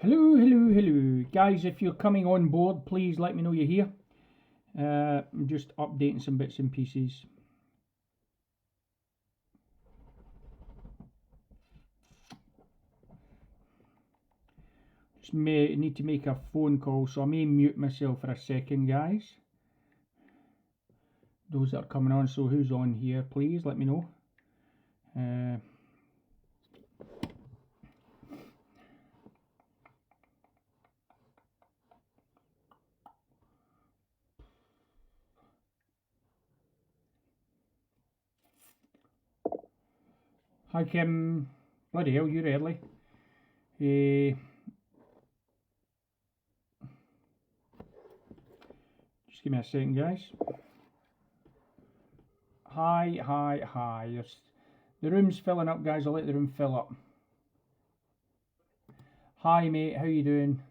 Hello, hello, hello. Guys, if you're coming on board, please let me know you're here. I'm just updating some bits and pieces. Just may need to make a phone call, so I may mute myself for a second, guys. Those that are coming on, so who's on here, please let me know. Hi Kim, bloody hell, you're early. Just give me a second, guys. Hi. The room's filling up, guys. I'll let the room fill up. Hi mate, how you doing?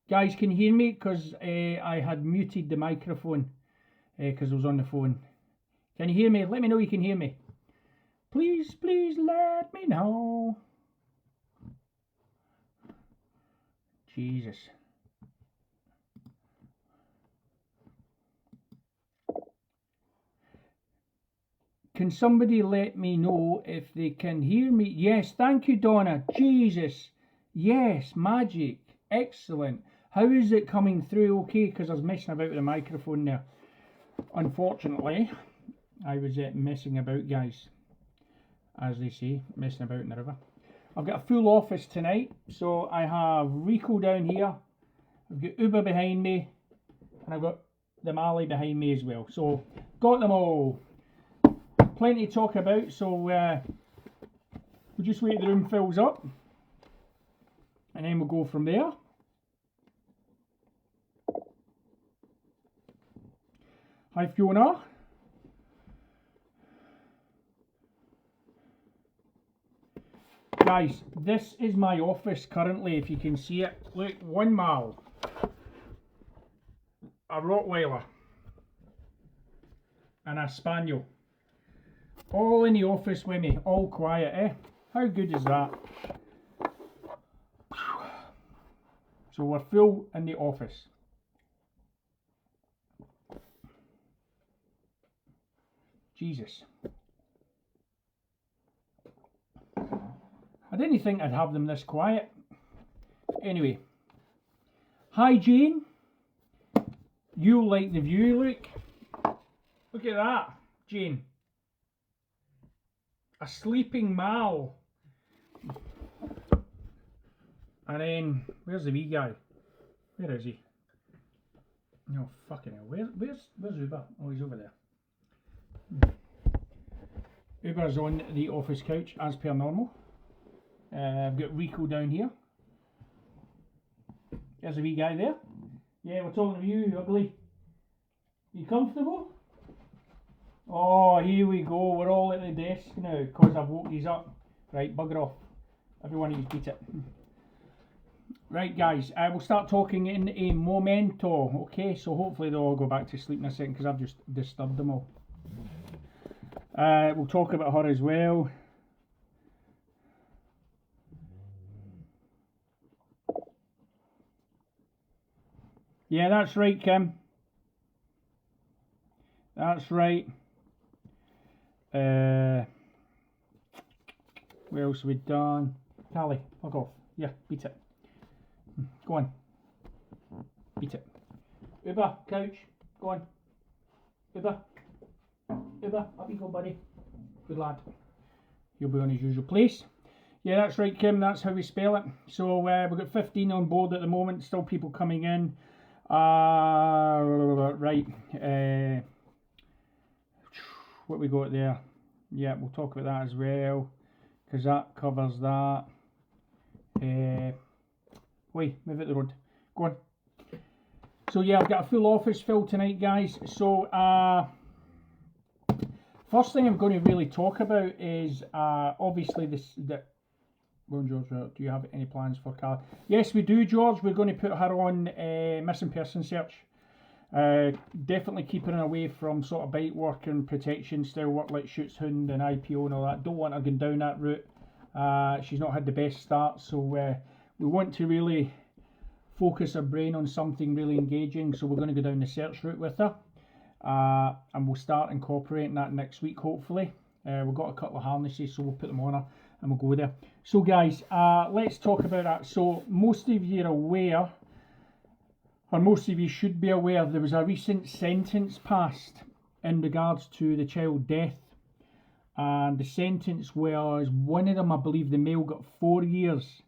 Guys, can you hear me? Because I had muted the microphone because I was on the phone. Can you hear me? Let me know you can hear me. Please let me know. Jesus. Can somebody let me know if they can hear me? Yes, thank you, Donna. Jesus. Yes, magic. Excellent. How is it coming through? Okay, because I was messing about with the microphone there. Unfortunately, I was messing about, guys. As they say, messing about in the river. I've got a full office tonight, so I have Rico down here, I've got Uber behind me, and I've got the Mali behind me as well. So, got them all. Plenty to talk about, so we'll just wait the room fills up, and then we'll go from there. Hi Fiona. Guys, this is my office currently, if you can see it. Look, 1 mile. A Rottweiler. And a Spaniel. All in the office with me, all quiet, eh? How good is that? So we're full in the office. Jesus. I didn't think I'd have them this quiet. Anyway. Hi Jane. You like the view, look. Look at that, Jane. A sleeping Mal. And then, where's the wee guy? Where is he? No, fucking hell. Where's Uber? Oh, he's over there. Uber's on the office couch as per normal. I've got Rico down here. There's a wee guy there. Yeah, we're talking to you, ugly. You comfortable? Oh, here we go. We're all at the desk now because I've woke these up. Right, bugger off. Everyone of you beat it. Right, guys, we'll start talking in a momento. Okay, so hopefully they'll all go back to sleep in a second because I've just disturbed them all. We'll talk about her as well. Yeah, that's right, Kim. That's right. What else have we done? Tally, fuck off. Yeah, beat it. Go on. Beat it. Uber, couch. Go on. Uber. Uber, up you go, buddy. Good lad. He'll be on his usual place. Yeah, that's right, Kim. That's how we spell it. So we've got 15 on board at the moment. Still people coming in. Right. What we got there? Yeah, we'll talk about that as well, because that covers that. Wait, move it the road. Go on. So yeah, I've got a full office fill tonight, guys. So first thing I'm going to really talk about is obviously well, George, do you have any plans for Carla? Yes, we do, George. We're going to put her on missing person search. Definitely keeping her away from sort of bite work and protection style work like Shoots Hound and IPO and all that. Don't want her going down that route. She's not had the best start, so we want to really focus our brain on something really engaging. So we're going to go down the search route with her, and we'll start incorporating that next week, hopefully. We've got a couple of harnesses, so we'll put them on her and we'll go there. So guys, let's talk about that. So most of you are aware, or most of you should be aware, there was a recent sentence passed in regards to the child death, and the sentence was, one of them, I believe the male got 4 years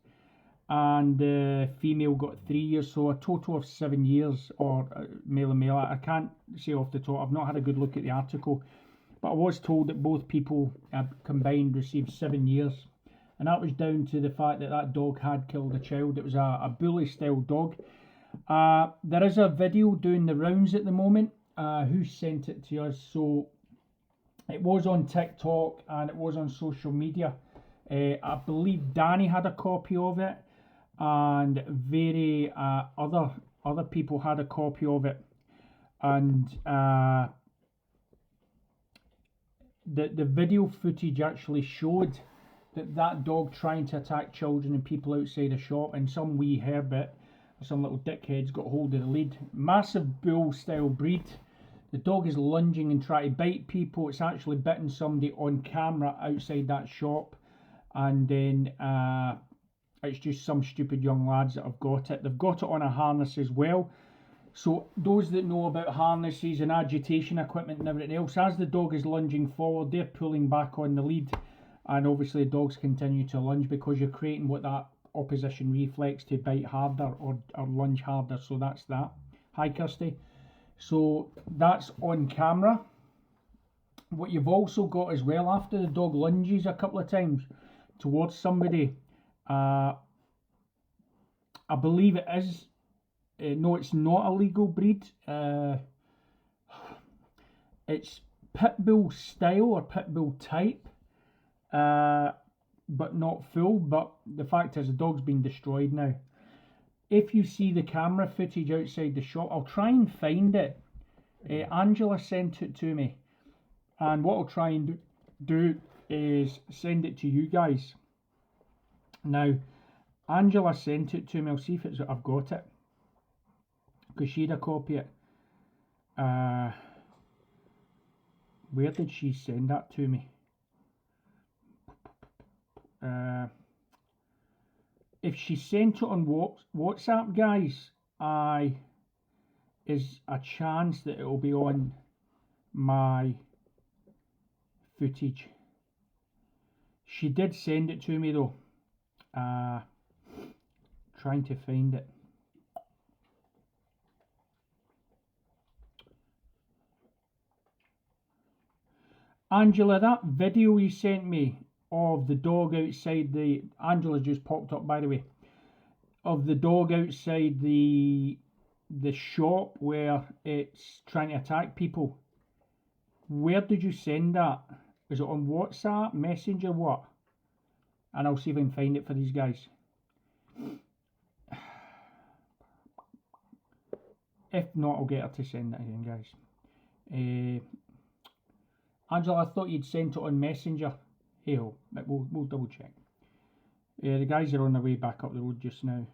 and the female got 3 years, so a total of 7 years, or male and male. I can't say off the top, I've not had a good look at the article, but I was told that both people combined received 7 years, and that was down to the fact that that dog had killed a child. It was a bully style dog. There is a video doing the rounds at the moment. Who sent it to us? So it was on TikTok and it was on social media. I believe Danny had a copy of it, and other people had a copy of it, and the video footage actually showed that dog trying to attack children and people outside a shop, and some wee herbit, some little dickheads got hold of the lead. Massive bull style breed. The dog is lunging and trying to bite people. It's actually bitten somebody on camera outside that shop, and then it's just some stupid young lads that have got it. They've got it on a harness as well. So those that know about harnesses and agitation equipment and everything else, as the dog is lunging forward, they're pulling back on the lead, and obviously dogs continue to lunge because you're creating what that opposition reflex to bite harder or lunge harder. So that's that. Hi Kirsty. So that's on camera. What you've also got as well, after the dog lunges a couple of times towards somebody, I believe it is, no, it's not a legal breed. It's pit bull style or pit bull type, but not full. But the fact is, the dog's been destroyed now. If you see the camera footage outside the shop, I'll try and find it. Angela sent it to me, and what I'll try and do is send it to you guys. Now, Angela sent it to me. I'll see if I've got it, because she'd a copy it. Where did she send that to me? If she sent it on WhatsApp, guys, is a chance that it will be on my footage. She did send it to me though. Trying to find it. Angela, that video you sent me of the dog outside the... Angela just popped up, by the way. Of the dog outside the shop where it's trying to attack people. Where did you send that? Is it on WhatsApp, Messenger, what? And I'll see if I can find it for these guys. If not, I'll get her to send it again, guys. Angela, I thought you'd sent it on Messenger. Hey ho, but we'll double check. The guys are on their way back up the road just now.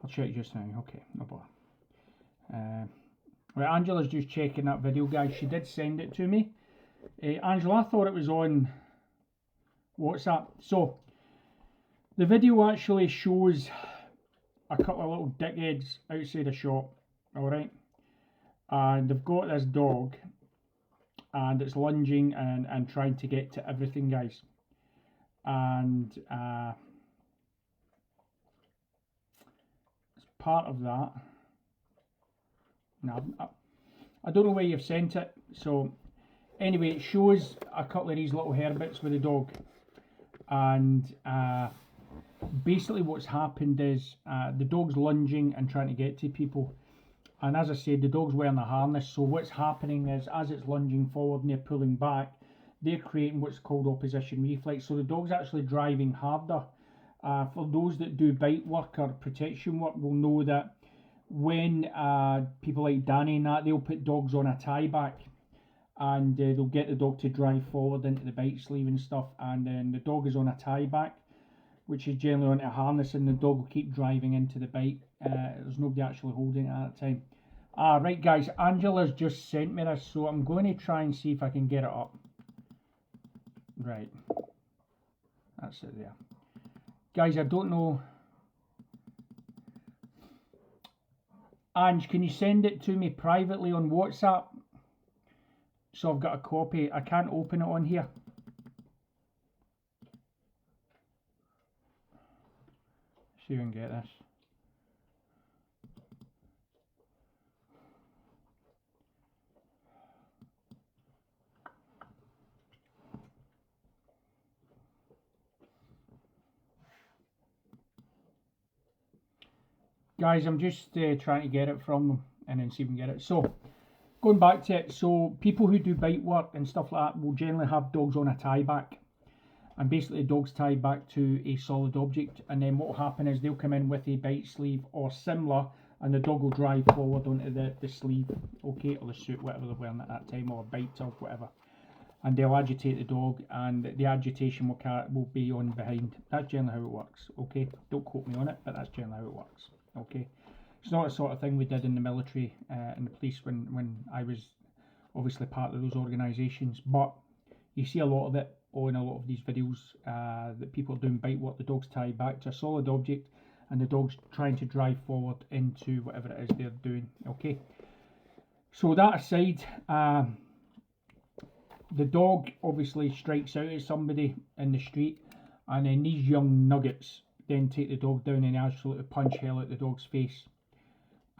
I'll check just now. Okay, no bother. Right, Angela's just checking that video, guys. She did send it to me. Angela, I thought it was on WhatsApp. So, the video actually shows a couple of little dickheads outside a shop, alright? And they've got this dog, and it's lunging and trying to get to everything, guys. And as part of that, no, I don't know where you've sent it. So anyway, it shows a couple of these little hermits with the dog, and basically what's happened is the dog's lunging and trying to get to people, and as I said, the dog's wearing a harness. So what's happening is, as it's lunging forward and they're pulling back, they're creating what's called opposition reflex. So the dog's actually driving harder. For those that do bite work or protection work will know that when people like Danny and that, they'll put dogs on a tie back, and they'll get the dog to drive forward into the bite sleeve and stuff, and then the dog is on a tie back, which is generally on a harness, and the dog will keep driving into the bite. There's nobody actually holding it at that time. Right guys, Angela's just sent me this, so I'm going to try and see if I can get it up. Right, that's it there. Guys, I don't know. Ange, can you send it to me privately on WhatsApp? So I've got a copy. I can't open it on here. See if I can get this. Guys, I'm just trying to get it from them and then see if we can get it. So, going back to it, so people who do bite work and stuff like that will generally have dogs on a tie back. And basically the dog's tied back to a solid object, and then what will happen is they'll come in with a bite sleeve or similar, and the dog will drive forward onto the sleeve, okay, or the suit, whatever they're wearing at that time, or a bite tug, whatever. And they'll agitate the dog, and the agitation will be on behind. That's generally how it works, okay? Don't quote me on it, but that's generally how it works, okay? It's not the sort of thing we did in the military and the police when I was obviously part of those organisations, but you see a lot of it on a lot of these videos that people are doing bite work. The dog's tied back to a solid object, and the dog's trying to drive forward into whatever it is they're doing, okay? So that aside, the dog obviously strikes out at somebody in the street, and then these young nuggets then take the dog down and absolutely punch hell out the dog's face.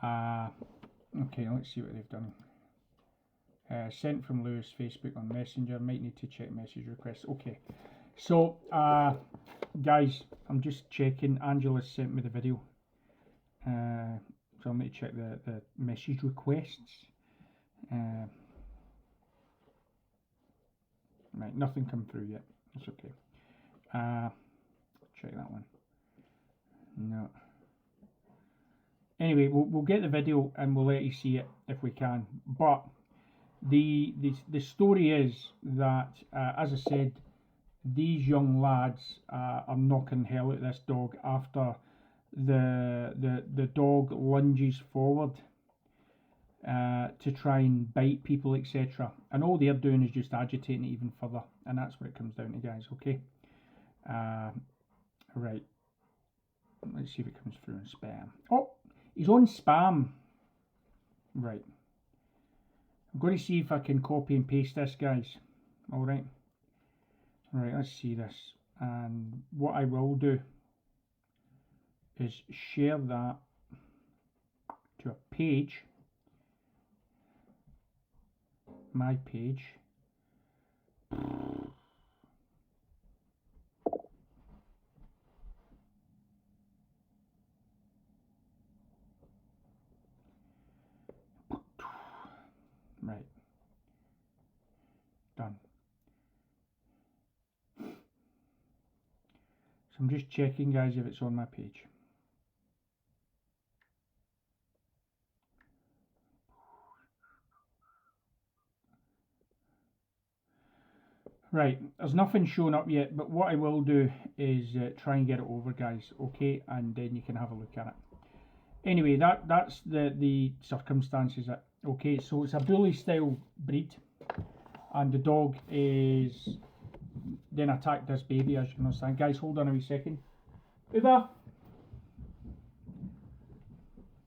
Okay, let's see what they've done. Sent from Lewis, Facebook on Messenger. Might need to check message requests. Okay, so guys, I'm just checking. Angela sent me the video, so I'm going to check the message requests. Right, nothing come through yet. It's okay. Check that one. No. Anyway, we'll get the video and we'll let you see it if we can. But the story is that, as I said, these young lads are knocking hell at this dog after the dog lunges forward to try and bite people, etc. And all they're doing is just agitating it even further, and that's what it comes down to, guys. Okay. Right. Let's see if it comes through in spam. Oh, he's on spam. Right. I'm going to see if I can copy and paste this, guys. Alright. Right, let's see this. And what I will do is share that to a page. My page. Right. Done. So I'm just checking, guys, if it's on my page. Right, there's nothing showing up yet, but what I will do is try and get it over, guys, okay? And then you can have a look at it. Anyway, that's the circumstances. Okay, so it's a bully style breed, and the dog is then attacked this baby, as you can understand. Guys, hold on a wee second. Uber!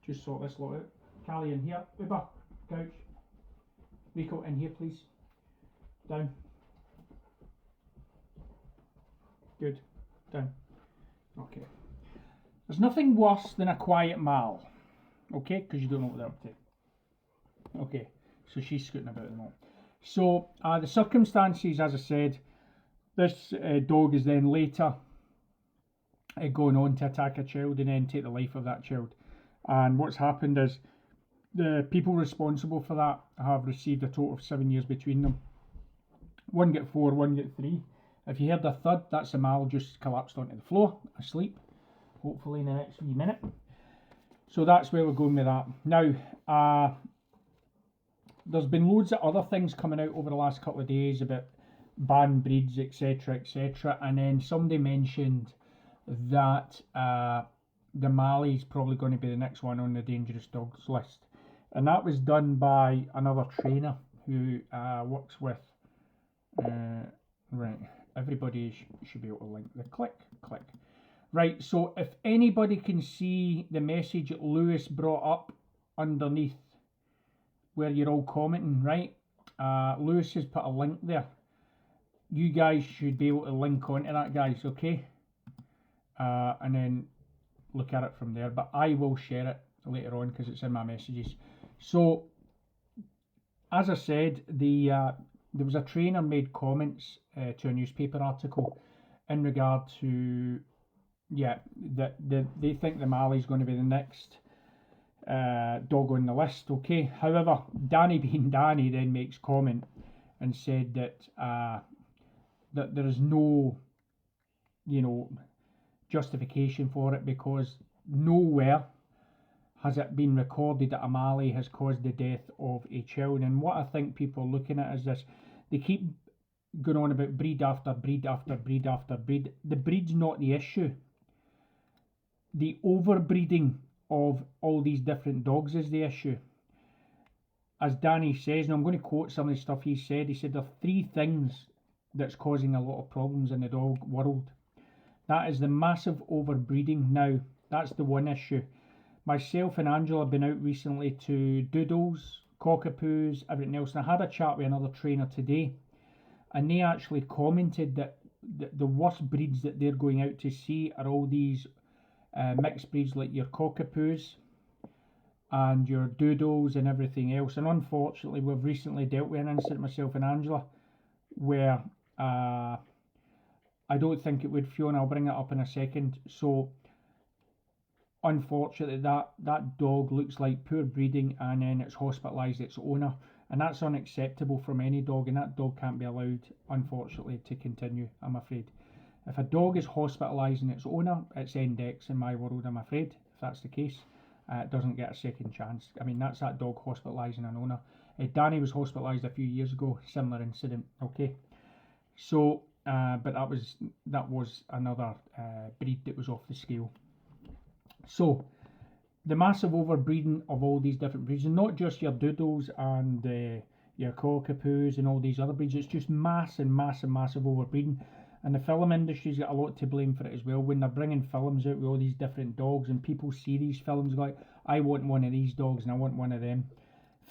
Just sort this lot out. Callie in here. Uber, couch. Rico in here, please. Down. Good. Down. Okay. There's nothing worse than a quiet mal. Okay? Because you don't know what they're up to. Okay. So she's scooting about at the moment. So the circumstances, as I said, this dog is then later going on to attack a child and then take the life of that child. And what's happened is the people responsible for that have received a total of 7 years between them. One get 4, one get 3. If you heard a thud, that's a mal just collapsed onto the floor, asleep, hopefully in the next few minutes. So that's where we're going with that. Now, there's been loads of other things coming out over the last couple of days about banned breeds, etc., etc. And then somebody mentioned that the Mali's probably going to be the next one on the dangerous dogs list. And that was done by another trainer who works with, right, everybody should be able to link the click. Right, so if anybody can see the message that Lewis brought up underneath where you're all commenting, right? Lewis has put a link there. You guys should be able to link onto that, guys, okay? And then look at it from there. But I will share it later on because it's in my messages. So, as I said, there was a trainer made comments to a newspaper article in regard to, that they think the Mali is going to be the next dog on the list, okay? However, Danny being Danny then makes comment and said that that there is no, justification for it because nowhere has it been recorded that a Mali has caused the death of a child. And what I think people are looking at is this: they keep going on about breed after breed after breed after breed. The breed's not the issue. The overbreeding of all these different dogs is the issue. As Danny says, and I'm going to quote some of the stuff he said there are 3 things that's causing a lot of problems in the dog world. That is the massive overbreeding. Now, that's the one issue. Myself and Angela have been out recently to doodles, cockapoos, everything else, and I had a chat with another trainer today, and they actually commented that the worst breeds that they're going out to see are all these mixed breeds like your cockapoos and your doodles and everything else. And unfortunately, we've recently dealt with an incident, myself and Angela, where I don't think it would, Fiona, I'll bring it up in a second. So unfortunately, that dog looks like poor breeding, and then it's hospitalised its owner, and that's unacceptable from any dog, and that dog can't be allowed, unfortunately, to continue, I'm afraid. If a dog is hospitalising its owner, it's index in my world, I'm afraid. If that's the case, it doesn't get a second chance. I mean, that's that dog hospitalising an owner. Danny was hospitalised a few years ago, similar incident, okay? So, but that was another breed that was off the scale. So, the massive overbreeding of all these different breeds, and not just your doodles and your cockapoos and all these other breeds, it's just massive overbreeding. And the film industry's got a lot to blame for it as well. When they're bringing films out with all these different dogs, and people see these films like, I want one of these dogs and I want one of them.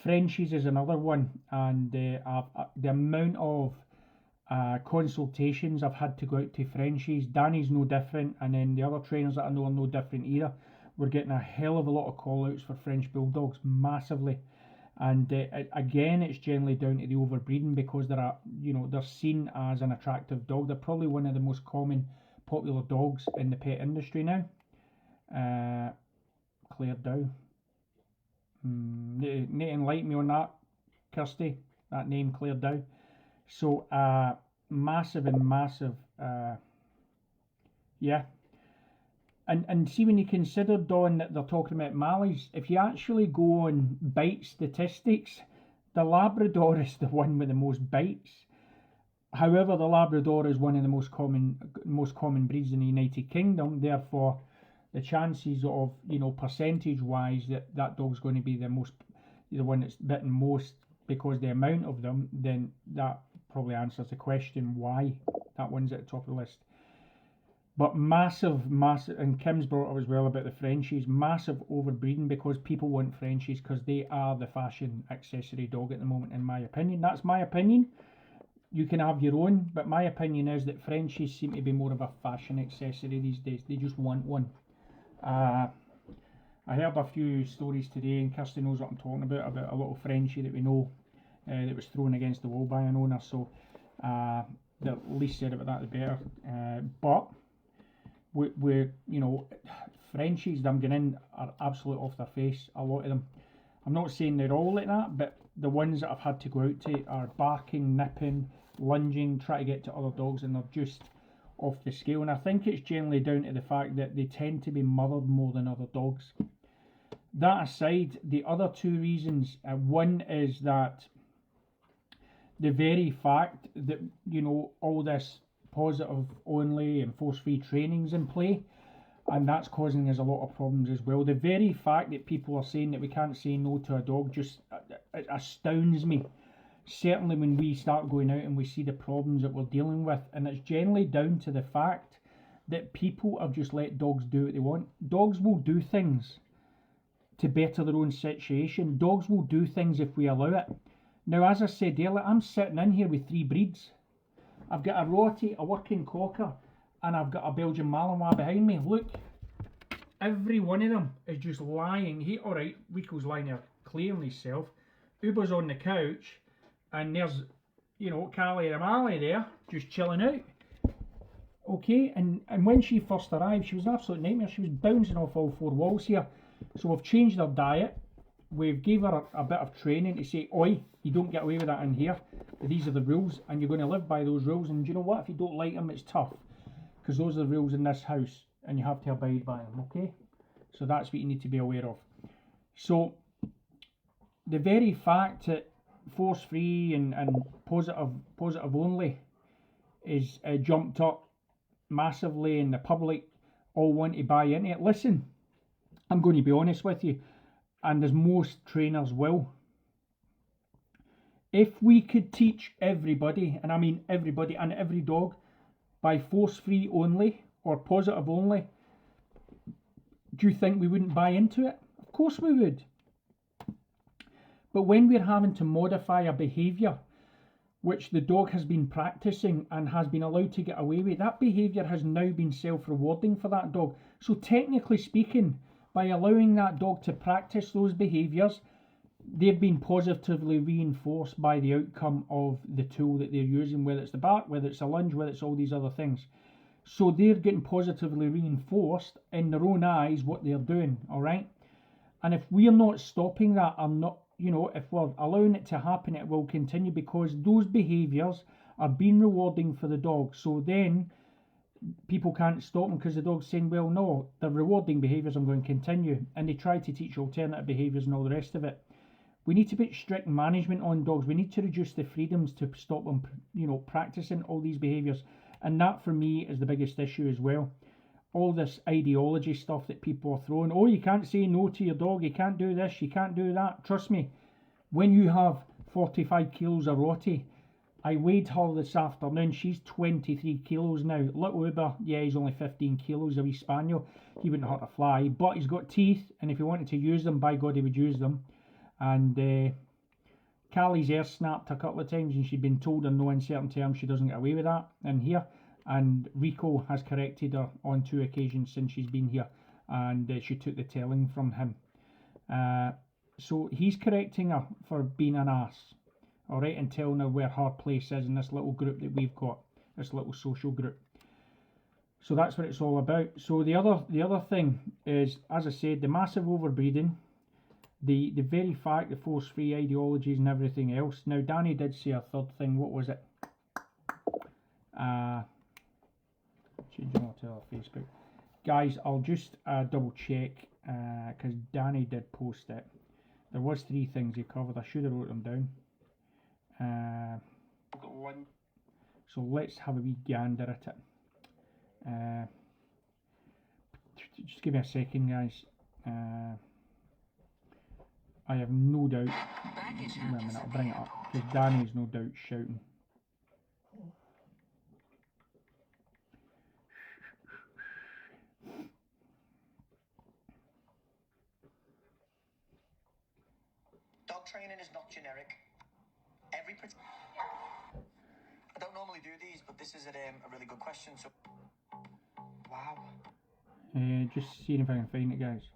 Frenchies is another one, and the amount of consultations I've had to go out to Frenchies, Danny's no different, and then the other trainers that I know are no different either. We're getting a hell of a lot of call outs for French Bulldogs, massively. And again, it's generally down to the overbreeding, because they're seen as an attractive dog. They're probably one of the most common popular dogs in the pet industry now. Claire Dow. Need to enlighten me on that, Kirsty, that name, Claire Dow. So massive Yeah. And see, when you consider, Don, that they're talking about Malleys, if you actually go on bite statistics, the Labrador is the one with the most bites. However, the Labrador is one of the most common breeds in the United Kingdom. Therefore, the chances of, percentage-wise, that dog's going to be the one that's bitten most because the amount of them, then that probably answers the question why that one's at the top of the list. But massive, and Kim's brought up as well about the Frenchies, massive overbreeding because people want Frenchies because they are the fashion accessory dog at the moment, in my opinion. That's my opinion. You can have your own, but my opinion is that Frenchies seem to be more of a fashion accessory these days. They just want one. I heard a few stories today, and Kirsty knows what I'm talking about a little Frenchie that we know that was thrown against the wall by an owner. So the least said about that, the better. But we're Frenchies, them going in, are absolutely off their face, a lot of them. I'm not saying they're all like that, but the ones that I've had to go out to are barking, nipping, lunging, try to get to other dogs, and they're just off the scale. And I think it's generally down to the fact that they tend to be mothered more than other dogs. That aside, the other two reasons, one is that the very fact that all this positive only and force-free training's in play, and that's causing us a lot of problems as well. The very fact that people are saying that we can't say no to a dog just it astounds me. Certainly when we start going out and we see the problems that we're dealing with, and it's generally down to the fact that people have just let dogs do what they want. Dogs will do things to better their own situation. Dogs will do things if we allow it. Now, as I said earlier, I'm sitting in here with 3 breeds. I've got a Rottie, a working Cocker, and I've got a Belgian Malinois behind me. Look, every one of them is just lying. Alright, Rico's lying there clearing himself. Uber's on the couch, and there's, Callie and Mally there, just chilling out. Okay, and when she first arrived, she was an absolute nightmare. She was bouncing off all 4 walls here. So we've changed her diet. We've gave her a bit of training to say, oi, you don't get away with that in here. These are the rules, and you're going to live by those rules. And do you know what? If you don't like them, it's tough. Because those are the rules in this house, and you have to abide by them, okay? So that's what you need to be aware of. So the very fact that force-free and positive only is jumped up massively, and the public all want to buy into it. Listen, I'm going to be honest with you, and as most trainers will. If we could teach everybody, and I mean everybody and every dog, by force-free only or positive only, do you think we wouldn't buy into it? Of course we would. But when we're having to modify a behaviour which the dog has been practicing and has been allowed to get away with, that behaviour has now been self-rewarding for that dog. So technically speaking, by allowing that dog to practice those behaviours, they've been positively reinforced by the outcome of the tool that they're using, whether it's the bark, whether it's a lunge, whether it's all these other things. So they're getting positively reinforced in their own eyes what they're doing, alright? And if we're not stopping that, or not, if we're allowing it to happen, it will continue, because those behaviours are being rewarding for the dog. So then people can't stop them because the dog's saying, well, no, the rewarding behaviours, I'm going to continue. And they try to teach alternative behaviours and all the rest of it. We need to put strict management on dogs. We need to reduce the freedoms to stop them, practicing all these behaviours. And that, for me, is the biggest issue as well. All this ideology stuff that people are throwing. Oh, you can't say no to your dog. You can't do this. You can't do that. Trust me, when you have 45 kilos of Rottie, I weighed her this afternoon. She's 23 kilos now. Little Uber, yeah, he's only 15 kilos, a wee spaniel. He wouldn't hurt a fly, but he's got teeth, and if he wanted to use them, by God, he would use them. And Callie's ear snapped a couple of times, and she'd been told in no uncertain terms she doesn't get away with that in here. And Rico has corrected her on 2 occasions since she's been here, and she took the telling from him. So he's correcting her for being an ass, alright, and telling her where her place is in this little group that we've got, this little social group. So that's what it's all about. So the other thing is, as I said, the massive overbreeding, the very fact, the force-free ideologies and everything else. Now, Danny did say a third thing. What was it? Changing all to our Facebook. Guys, I'll just double check, because Danny did post it. There was 3 things he covered. I should have wrote them down. So let's have a wee gander at it. Just give me a second, guys. I have no doubt. Wait a minute, I'll bring it up, because Danny's no doubt shouting. Dog training is not generic. I don't normally do these, but this is a really good question. So, wow. Just seeing if I can find it, guys.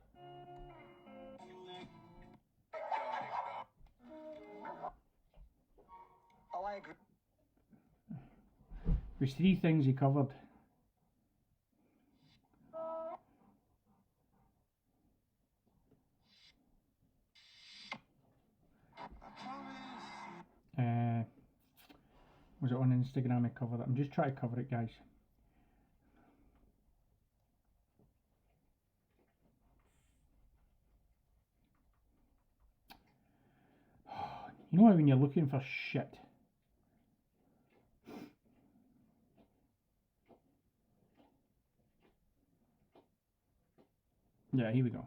Oh, I agree. There's 3 things he covered. Was it on Instagram I covered it? I'm just trying to cover it, guys. You know how when you're looking for shit? Yeah, here we go.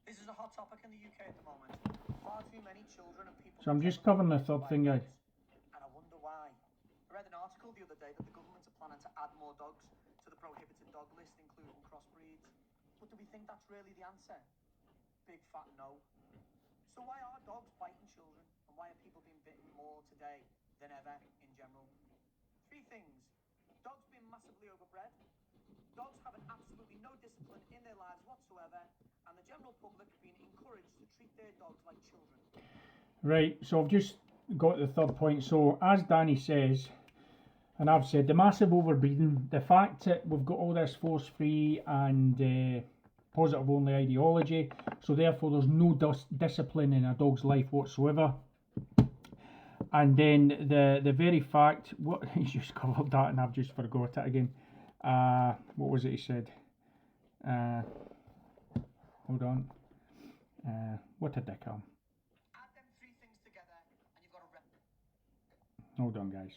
This is a hot topic in the UK at the moment. Far too many children and people. So I'm just covering the 3rd thing, guys. And I wonder why. I read an article the other day that the government are planning to add more dogs to the prohibited dog list, including crossbreeds. But do we think that's really the answer? Big fat no. So why are dogs biting children, and why are people being bitten more today than ever in general? 3 things. Dogs being massively overbred. Dogs having absolutely no discipline in their lives whatsoever, and the general public being encouraged to treat their dogs like children. Right, so I've just got the 3rd point. So as Danny says, and I've said, the massive overbreeding, the fact that we've got all this force-free and positive-only ideology, so therefore there's no discipline in a dog's life whatsoever. And then the very fact, what he's just covered that and I've just forgot it again. What was it he said? Hold on. What a dick I'm. Add them 3 things together and you've got a Hold on, guys.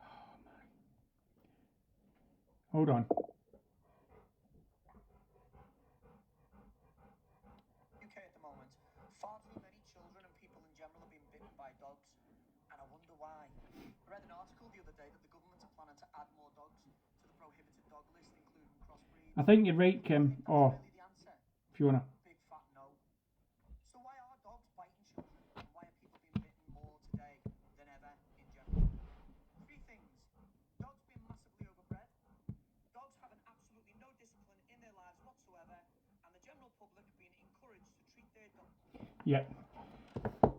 Oh, man. Hold on. UK at the moment. Far too many children and people in general are being bitten by dogs, and I wonder why. I read an article the other day that the government are planning to add more dogs to the prohibited dog list, including crossbreeds. I think you're right, Kim. Oh, Really the answer? Fiona. Big fat no. So why are dogs biting children, and why are people being bitten more today than ever in general? 3 things. Dogs being massively overbred. Dogs having absolutely no discipline in their lives whatsoever, and the general public being encouraged to treat their dogs. Yeah.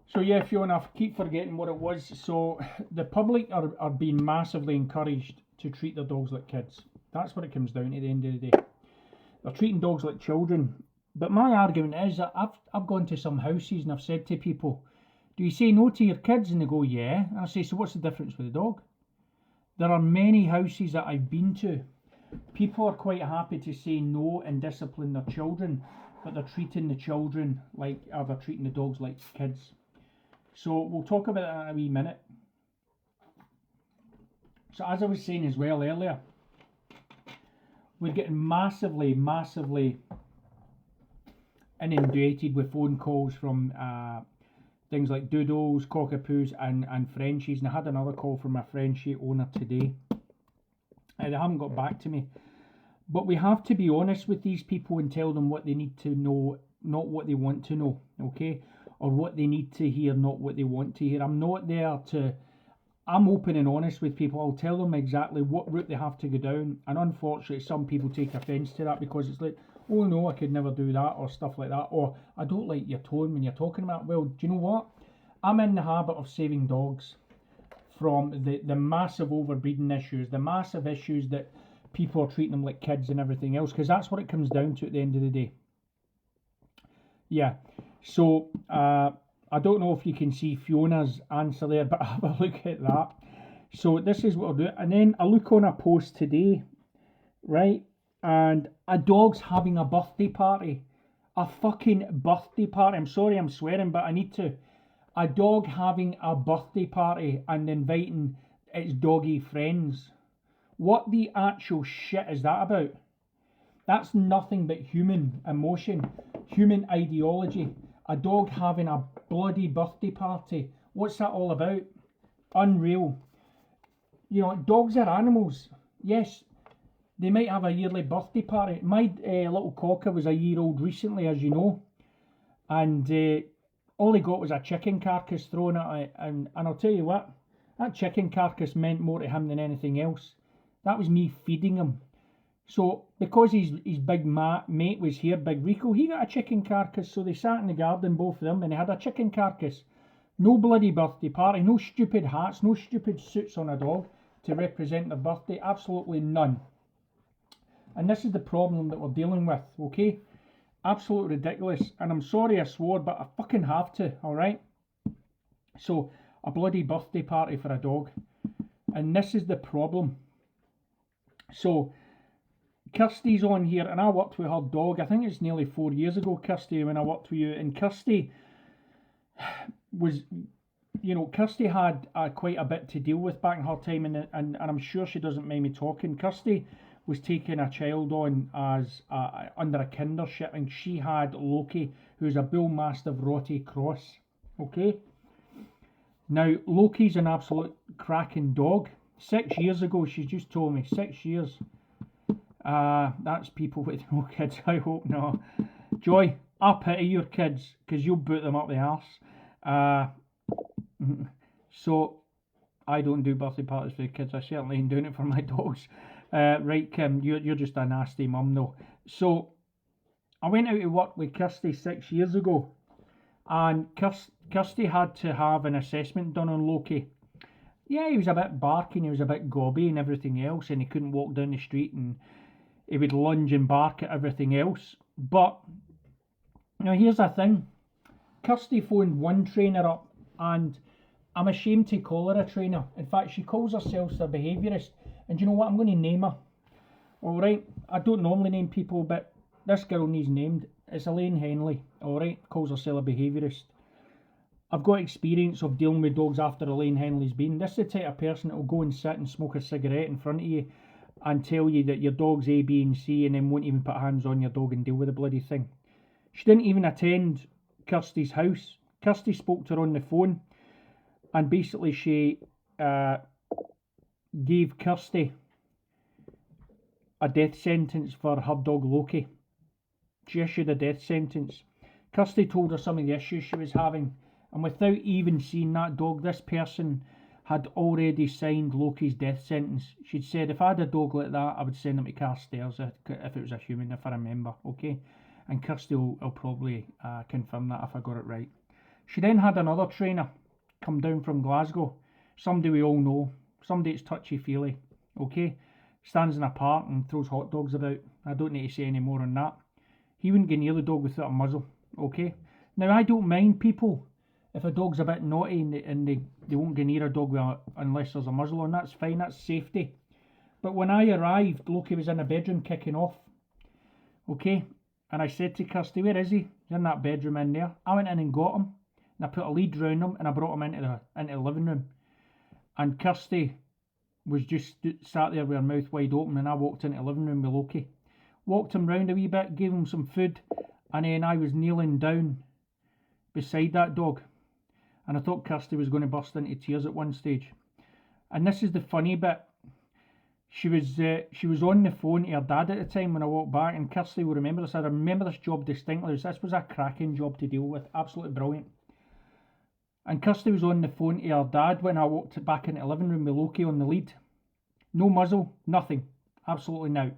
So yeah, Fiona, I keep forgetting what it was. So the public are being massively encouraged to treat their dogs like kids. That's what it comes down to at the end of the day. They're treating dogs like children. But my argument is that I've gone to some houses and I've said to people, do you say no to your kids? And they go, yeah. And I say, so what's the difference with the dog? There are many houses that I've been to. People are quite happy to say no and discipline their children, but they're treating the children like, or they're treating the dogs like kids. So we'll talk about that in a wee minute. So as I was saying as well earlier, we're getting massively inundated with phone calls from things like Doodles, Cockapoos and Frenchies. And I had another call from a Frenchie owner today. They haven't got back to me. But we have to be honest with these people and tell them what they need to know, not what they want to know, okay? Or what they need to hear, not what they want to hear. I'm not there to... I'm open and honest with people. I'll tell them exactly what route they have to go down. And unfortunately, some people take offence to that because it's like, oh no, I could never do that, or stuff like that. Or, I don't like your tone when you're talking about it. Well, do you know what? I'm in the habit of saving dogs from the massive overbreeding issues, the massive issues that people are treating them like kids and everything else, because that's what it comes down to at the end of the day. Yeah. So I don't know if you can see Fiona's answer there, but have a look at that. So this is what I'll do. And then I look on a post today, right? And a dog's having a birthday party. A fucking birthday party. I'm sorry I'm swearing, but I need to. A dog having a birthday party and inviting its doggy friends. What the actual shit is that about? That's nothing but human emotion, human ideology. A dog having a bloody birthday party. What's that all about? Unreal. You know, dogs are animals. Yes, they might have a yearly birthday party. My little cocker was a year old recently, as you know, and all he got was a chicken carcass thrown at it. And I'll tell you what, that chicken carcass meant more to him than anything else. That was me feeding him. So because his big mate was here, Big Rico, he got a chicken carcass. So they sat in the garden, both of them, and they had a chicken carcass. No bloody birthday party, no stupid hats, no stupid suits on a dog to represent their birthday. Absolutely none. And this is the problem that we're dealing with, okay? Absolutely ridiculous. And I'm sorry I swore, but I fucking have to, alright? So, a bloody birthday party for a dog. And this is the problem. So, Kirsty's on here, and I worked with her dog. I think it's nearly 4 years ago, Kirsty, when I worked with you. And Kirsty was, you know, Kirsty had quite a bit to deal with back in her time, and I'm sure she doesn't mind me talking. Kirsty was taking a child on as under a kindership, and she had Loki, who's a Bull Mastiff Rottie cross. Okay. Now Loki's an absolute cracking dog. 6 years ago, she just told me. 6 years. That's people with no kids. I hope not. Joy, I pity your kids because you'll boot them up the arse. So I don't do birthday parties for the kids. I certainly ain't doing it for my dogs. Right, Kim, you're just a nasty mum though. So I went out to work with Kirsty 6 years ago, and Kirsty had to have an assessment done on Loki. Yeah, he was a bit barking, he was a bit gobby and everything else, and he couldn't walk down the street, and he would lunge and bark at everything else. But now here's the thing. Kirsty phoned one trainer up, and I'm ashamed to call her a trainer. In fact, she calls herself a behaviourist. And you know what? I'm going to name her. Alright? I don't normally name people, but this girl needs named. It's Elaine Henley. Alright? Calls herself a behaviourist. I've got experience of dealing with dogs after Elaine Henley's been. This is the type of person that will go and sit and smoke a cigarette in front of you and tell you that your dog's A, B and C, and then won't even put hands on your dog and deal with the bloody thing. She didn't even attend Kirsty's house. Kirsty spoke to her on the phone, and basically she gave Kirsty a death sentence for her dog Loki. She issued a death sentence. Kirsty told her some of the issues she was having, and without even seeing that dog, this person had already signed Loki's death sentence. She'd said, if I had a dog like that, I would send him to Carstairs if it was a human, if I remember, okay? And Kirsty will probably confirm that if I got it right. She then had another trainer come down from Glasgow, somebody we all know, somebody that's touchy-feely, okay? Stands in a park and throws hot dogs about. I don't need to say any more on that. He wouldn't get near the dog without a muzzle, okay? Now, I don't mind people if a dog's a bit naughty and they won't get near a dog unless there's a muzzle on. That's fine, that's safety. But when I arrived, Loki was in the bedroom kicking off, okay? And I said to Kirsty, where is he? He's in that bedroom in there. I went in and got him, and I put a lead round him, and I brought him into the living room. And Kirsty was just sat there with her mouth wide open, and I walked into the living room with Loki. Walked him round a wee bit, gave him some food, and then I was kneeling down beside that dog. And I thought Kirsty was going to burst into tears at one stage. And this is the funny bit. She was on the phone to her dad at the time when I walked back, and Kirsty will remember this. I remember this job distinctly. This was a cracking job to deal with, absolutely brilliant. And Kirsty was on the phone to her dad when I walked back into the living room with Loki on the lead. No muzzle, nothing, absolutely no.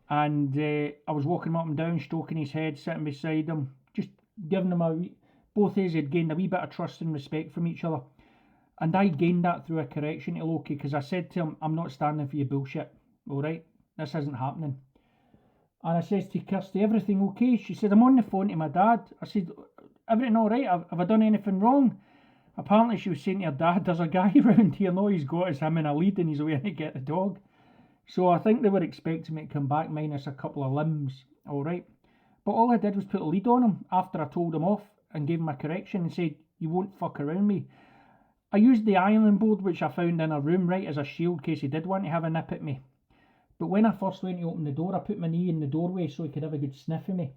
And I was walking him up and down, stroking his head, sitting beside him, just giving him both of us had gained a wee bit of trust and respect from each other. And I gained that through a correction to Loki, because I said to him, I'm not standing for your bullshit, alright? This isn't happening. And I says to Kirsty, everything okay? She said, I'm on the phone to my dad. I said, everything all right? Have I done anything wrong? Apparently she was saying to her dad, there's a guy around here, all he's got is him in a lead and he's away to get the dog. So I think they were expecting me to come back minus a couple of limbs, all right. But all I did was put a lead on him after I told him off and gave him a correction and said, you won't fuck around me. I used the ironing board which I found in a room, right, as a shield in case he did want to have a nip at me. But when I first went to open the door, I put my knee in the doorway so he could have a good sniff of me.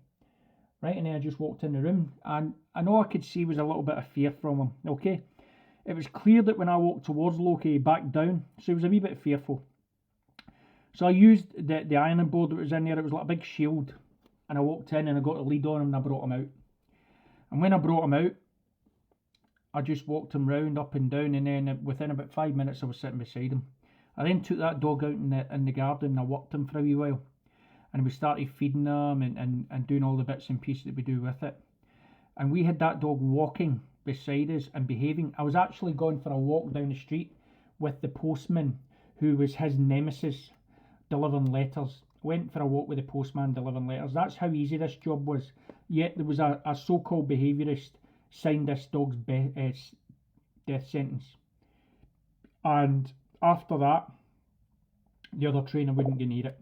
Right, and then I just walked in the room, and all I could see was a little bit of fear from him, okay? It was clear that when I walked towards Loki, he backed down, so he was a wee bit fearful. So I used the ironing board that was in there. It was like a big shield, and I walked in and I got a lead on him and I brought him out. And when I brought him out, I just walked him round, up and down, and then within about 5 minutes I was sitting beside him. I then took that dog out in the garden and I worked him for a wee while. And we started feeding him and doing all the bits and pieces that we do with it. And we had that dog walking beside us and behaving. I was actually going for a walk down the street with the postman, who was his nemesis, delivering letters. Went for a walk with the postman delivering letters. That's how easy this job was. Yet there was a so-called behaviourist signed this dog's death sentence. And after that, the other trainer wouldn't go near it.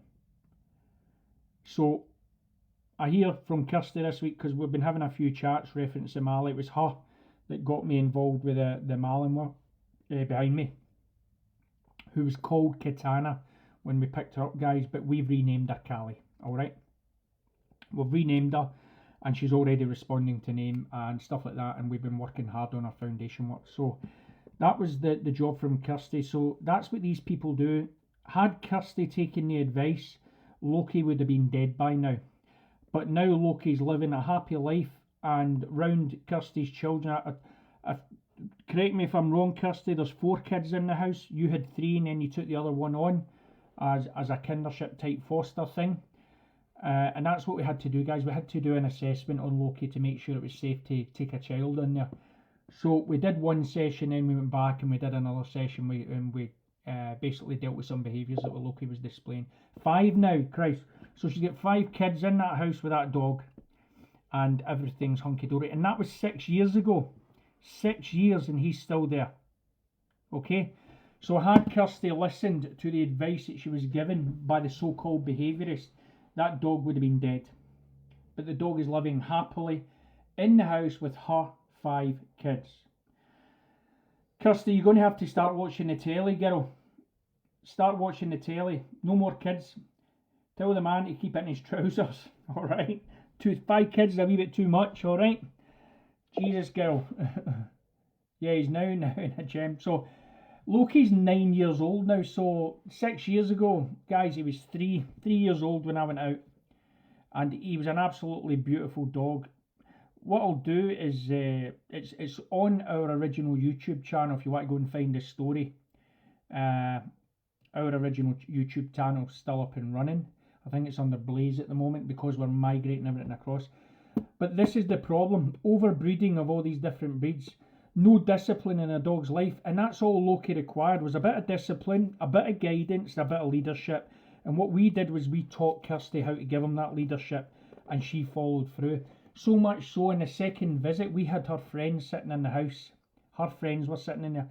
So I hear from Kirsty this week, because we've been having a few chats referencing Mali. It was her that got me involved with the Malinois behind me, who was called Katana when we picked her up, guys, but we've renamed her Callie, alright? We've renamed her, and she's already responding to name and stuff like that, and we've been working hard on our foundation work. So that was the job from Kirsty. So that's what these people do. Had Kirsty taken the advice, Loki would have been dead by now. But now Loki's living a happy life, and round Kirsty's children, correct me if I'm wrong, Kirsty, there's 4 kids in the house. You had 3 and then you took the other one on as a kindership type foster thing. And that's what we had to do, guys. We had to do an assessment on Loki to make sure it was safe to take a child in there. So we did one session, then we went back and we did another session, and we basically dealt with some behaviours that Loki was displaying. 5 now, Christ. So she's got 5 kids in that house with that dog, and everything's hunky-dory. And that was 6 years ago. 6 years and he's still there. Okay? So had Kirsty listened to the advice that she was given by the so-called behaviourist, that dog would have been dead. But the dog is living happily in the house with her 5 kids. Kirsty, you're going to have to start watching the telly, girl. Start watching the telly. No more kids. Tell the man to keep it in his trousers. Alright? 5 kids is a wee bit too much, alright? Jesus, girl. Yeah, he's now in a gym. So, Loki's 9 years old now. So, 6 years ago, guys, he was 3 years old when I went out. And he was an absolutely beautiful dog. What I'll do is, it's on our original YouTube channel if you want to go and find the story. Our original YouTube channel is still up and running. I think it's under Blaze at the moment because we're migrating everything across. But this is the problem. Overbreeding of all these different breeds. No discipline in a dog's life. And that's all Loki required, was a bit of discipline, a bit of guidance, a bit of leadership. And what we did was we taught Kirsty how to give him that leadership. And she followed through. So much so, in the second visit, we had her friends sitting in the house. Her friends were sitting in there.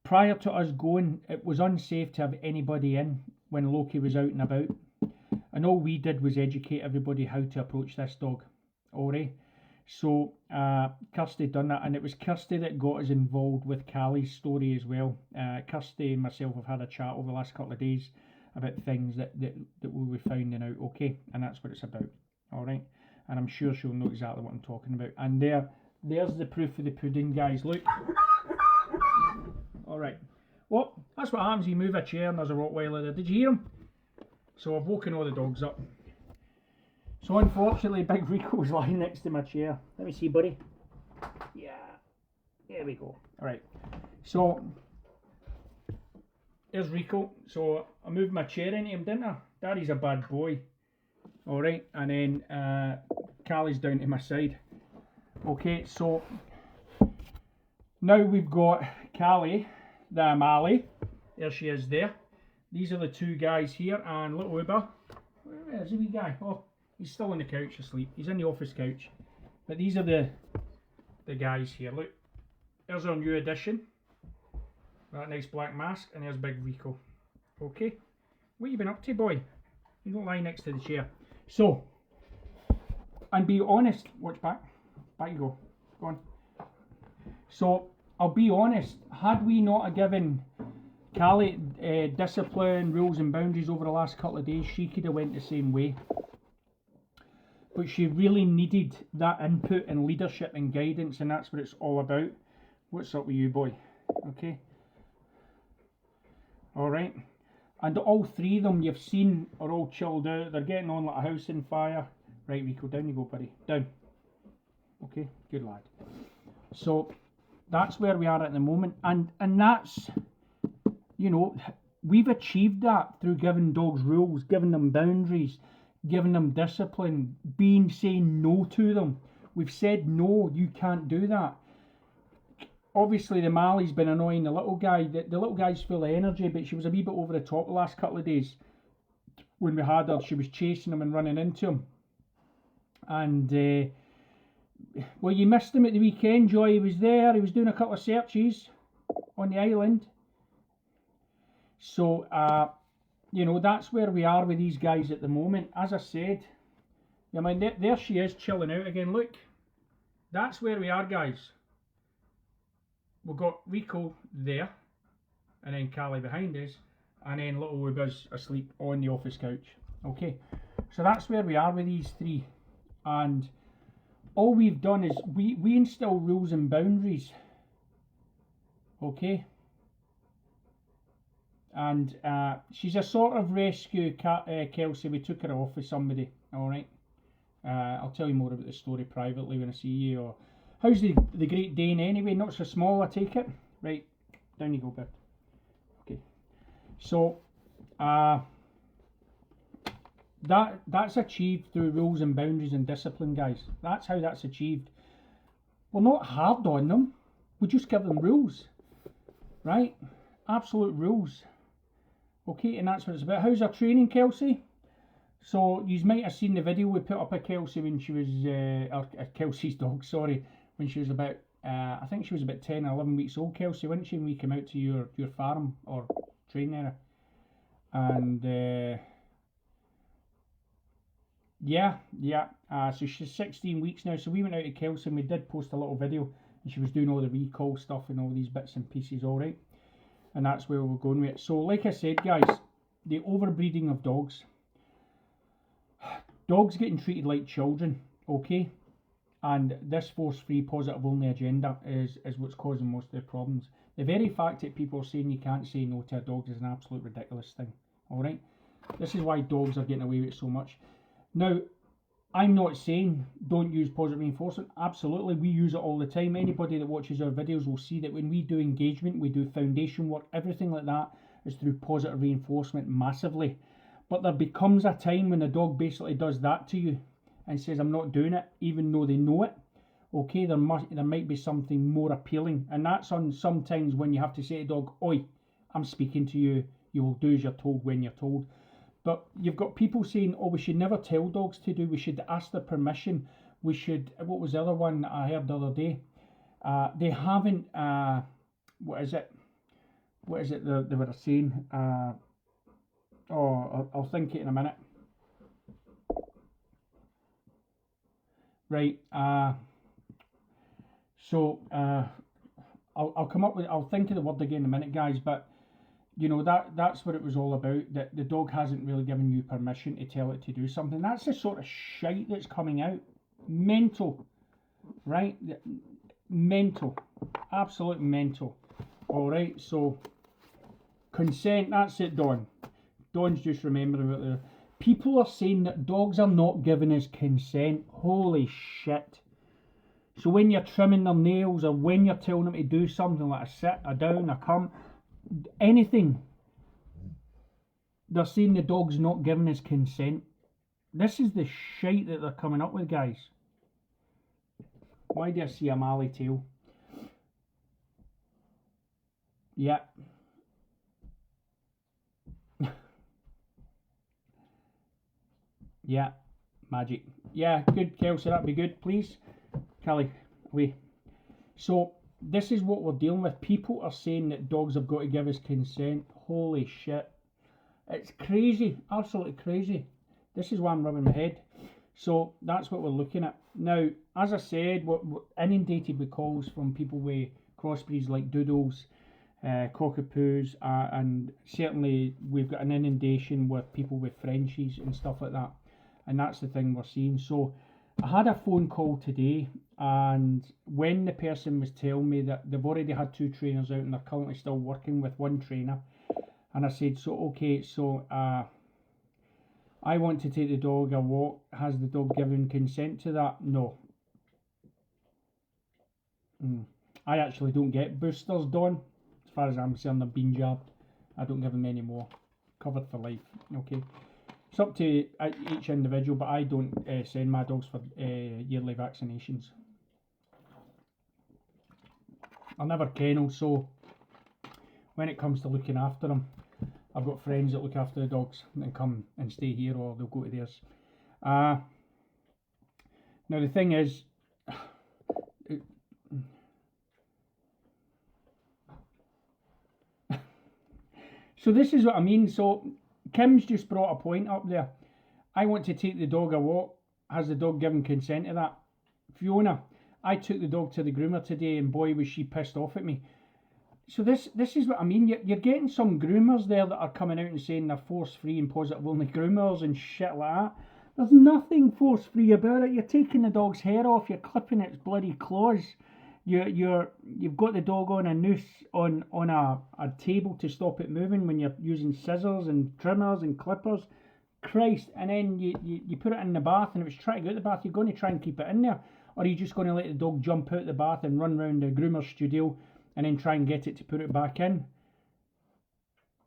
Prior to us going, it was unsafe to have anybody in when Loki was out and about. And all we did was educate everybody how to approach this dog. Alright? So, Kirsty done that, and it was Kirsty that got us involved with Callie's story as well. Kirsty and myself have had a chat over the last couple of days about things that we were finding out, okay? And that's what it's about. Alright? And I'm sure she'll know exactly what I'm talking about. And there's the proof of the pudding, guys. Look. Alright. Well, that's what happens. You move a chair and there's a Rottweiler there. Did you hear him? So I've woken all the dogs up. So unfortunately, Big Rico was lying next to my chair. Let me see, buddy. Yeah. There we go. Alright. So, there's Rico. So I moved my chair into him, didn't I? Daddy's a bad boy. Alright. And then Callie's down to my side. Okay, so now we've got Callie, the Mali. There she is there. These are the 2 guys here, and little Uber. There's a wee guy. Oh, he's still on the couch asleep. He's in the office couch. But these are the guys here. Look, there's our new addition. That nice black mask, and there's Big Rico. Okay, what you been up to, boy? You don't lie next to the chair. So, and be honest. Watch back. Back you go. Go on. So, I'll be honest. Had we not given Callie discipline, rules and boundaries over the last couple of days, she could have went the same way. But she really needed that input and leadership and guidance, and that's what it's all about. What's up with you, boy? Okay. Alright. And all three of them you've seen are all chilled out. They're getting on like a house on fire. Right, Rico, down you go, buddy. Down. Okay, good lad. So, that's where we are at the moment. And that's, you know, we've achieved that through giving dogs rules, giving them boundaries, giving them discipline, saying no to them. We've said no, you can't do that. Obviously the Mally's been annoying the little guy. The little guy's full of energy, but she was a wee bit over the top the last couple of days. When we had her, she was chasing him and running into him. And well, you missed him at the weekend, Joy. He was there, he was doing a couple of searches on the island. So you know, that's where we are with these guys at the moment. As I said, I mean, there she is chilling out again. Look, that's where we are, guys. We've got Rico there, and then Callie behind us, and then little Uber's asleep on the office couch. Okay, so that's where we are with these three. And all we've done is we instill rules and boundaries. Okay. And she's a sort of rescue Kelsey. We took her off with somebody. Alright. I'll tell you more about the story privately when I see you. Or how's the Great Dane anyway? Not so small, I take it. Right, down you go, Bert. Okay. So that's achieved through rules and boundaries and discipline, guys. That's how that's achieved. We're not hard on them. We just give them rules. Right? Absolute rules. Okay, and that's what it's about. How's her training, Kelsey? So, you might have seen the video we put up of Kelsey when she was, Kelsey's dog, sorry, when she was about, I think she was about 10 or 11 weeks old, Kelsey, wasn't she, when we came out to your farm, or training area. And, yeah, so she's 16 weeks now, so we went out to Kelsey and we did post a little video, and she was doing all the recall stuff and all these bits and pieces, alright? And that's where we're going with it. So, like I said, guys, the overbreeding of dogs. Dogs getting treated like children, okay? And this force-free, positive-only agenda is what's causing most of the problems. The very fact that people are saying you can't say no to a dog is an absolute ridiculous thing, alright? This is why dogs are getting away with it so much. Now, I'm not saying don't use positive reinforcement. Absolutely, we use it all the time. Anybody that watches our videos will see that when we do engagement, we do foundation work, everything like that is through positive reinforcement massively. But there becomes a time when the dog basically does that to you and says, I'm not doing it, even though they know it. Okay, there might be something more appealing. And that's on sometimes when you have to say to the dog, oi, I'm speaking to you. You will do as you're told when you're told. But you've got people saying, oh, we should never tell dogs to do, we should ask their permission, we should, what was the other one that I heard the other day? They haven't, what is it they were saying? I'll think it in a minute. Right, so I'll come up with, I'll think of the word again in a minute, guys, but you know, that's what it was all about, that the dog hasn't really given you permission to tell it to do something. That's the sort of shite that's coming out. Mental. Right? Mental. Absolute mental. Alright, so consent, that's it, Dawn. Dawn's just remembering about there. People are saying that dogs are not giving us consent. Holy shit. So when you're trimming their nails, or when you're telling them to do something like a sit, a down, a come, anything, they're saying the dog's not giving us consent. This is the shite that they're coming up with, guys. Why do I see a Mally tail? Yeah. Yeah, magic. Yeah, good, Kelsey, that'd be good, please. Callie, away. So, this is what we're dealing with. People are saying that dogs have got to give us consent. Holy shit. It's crazy, absolutely crazy. This is why I'm rubbing my head. So, that's what we're looking at. Now, as I said, we're inundated with calls from people with crossbreeds like Doodles, Cockapoos, and certainly we've got an inundation with people with Frenchies and stuff like that. And that's the thing we're seeing. So, I had a phone call today, and when the person was telling me that they've already had 2 trainers out and they're currently still working with 1 trainer, and I said, so okay, so I want to take the dog a walk. Has the dog given consent to that? No. I actually don't get boosters, Don. As far as I'm concerned, they've been jabbed. I don't give them any more. Covered for life. Okay. It's up to each individual, but I don't send my dogs for yearly vaccinations. I never kennel, so when it comes to looking after them, I've got friends that look after the dogs and come and stay here, or they'll go to theirs. Now the thing is, so this is what I mean. So Kim's just brought a point up there. I want to take the dog a walk. Has the dog given consent to that? Fiona, I took the dog to the groomer today, and boy was she pissed off at me. So this is what I mean. You're getting some groomers there that are coming out and saying they're force-free and positive only groomers and shit like that. There's nothing force-free about it. You're taking the dog's hair off. You're clipping its bloody claws. You've got the dog on a noose on a table to stop it moving when you're using scissors and trimmers and clippers. Christ. And then you put it in the bath, and if it's trying to go out the bath, you're going to try and keep it in there. Or are you just going to let the dog jump out the bath and run around the groomer's studio and then try and get it to put it back in?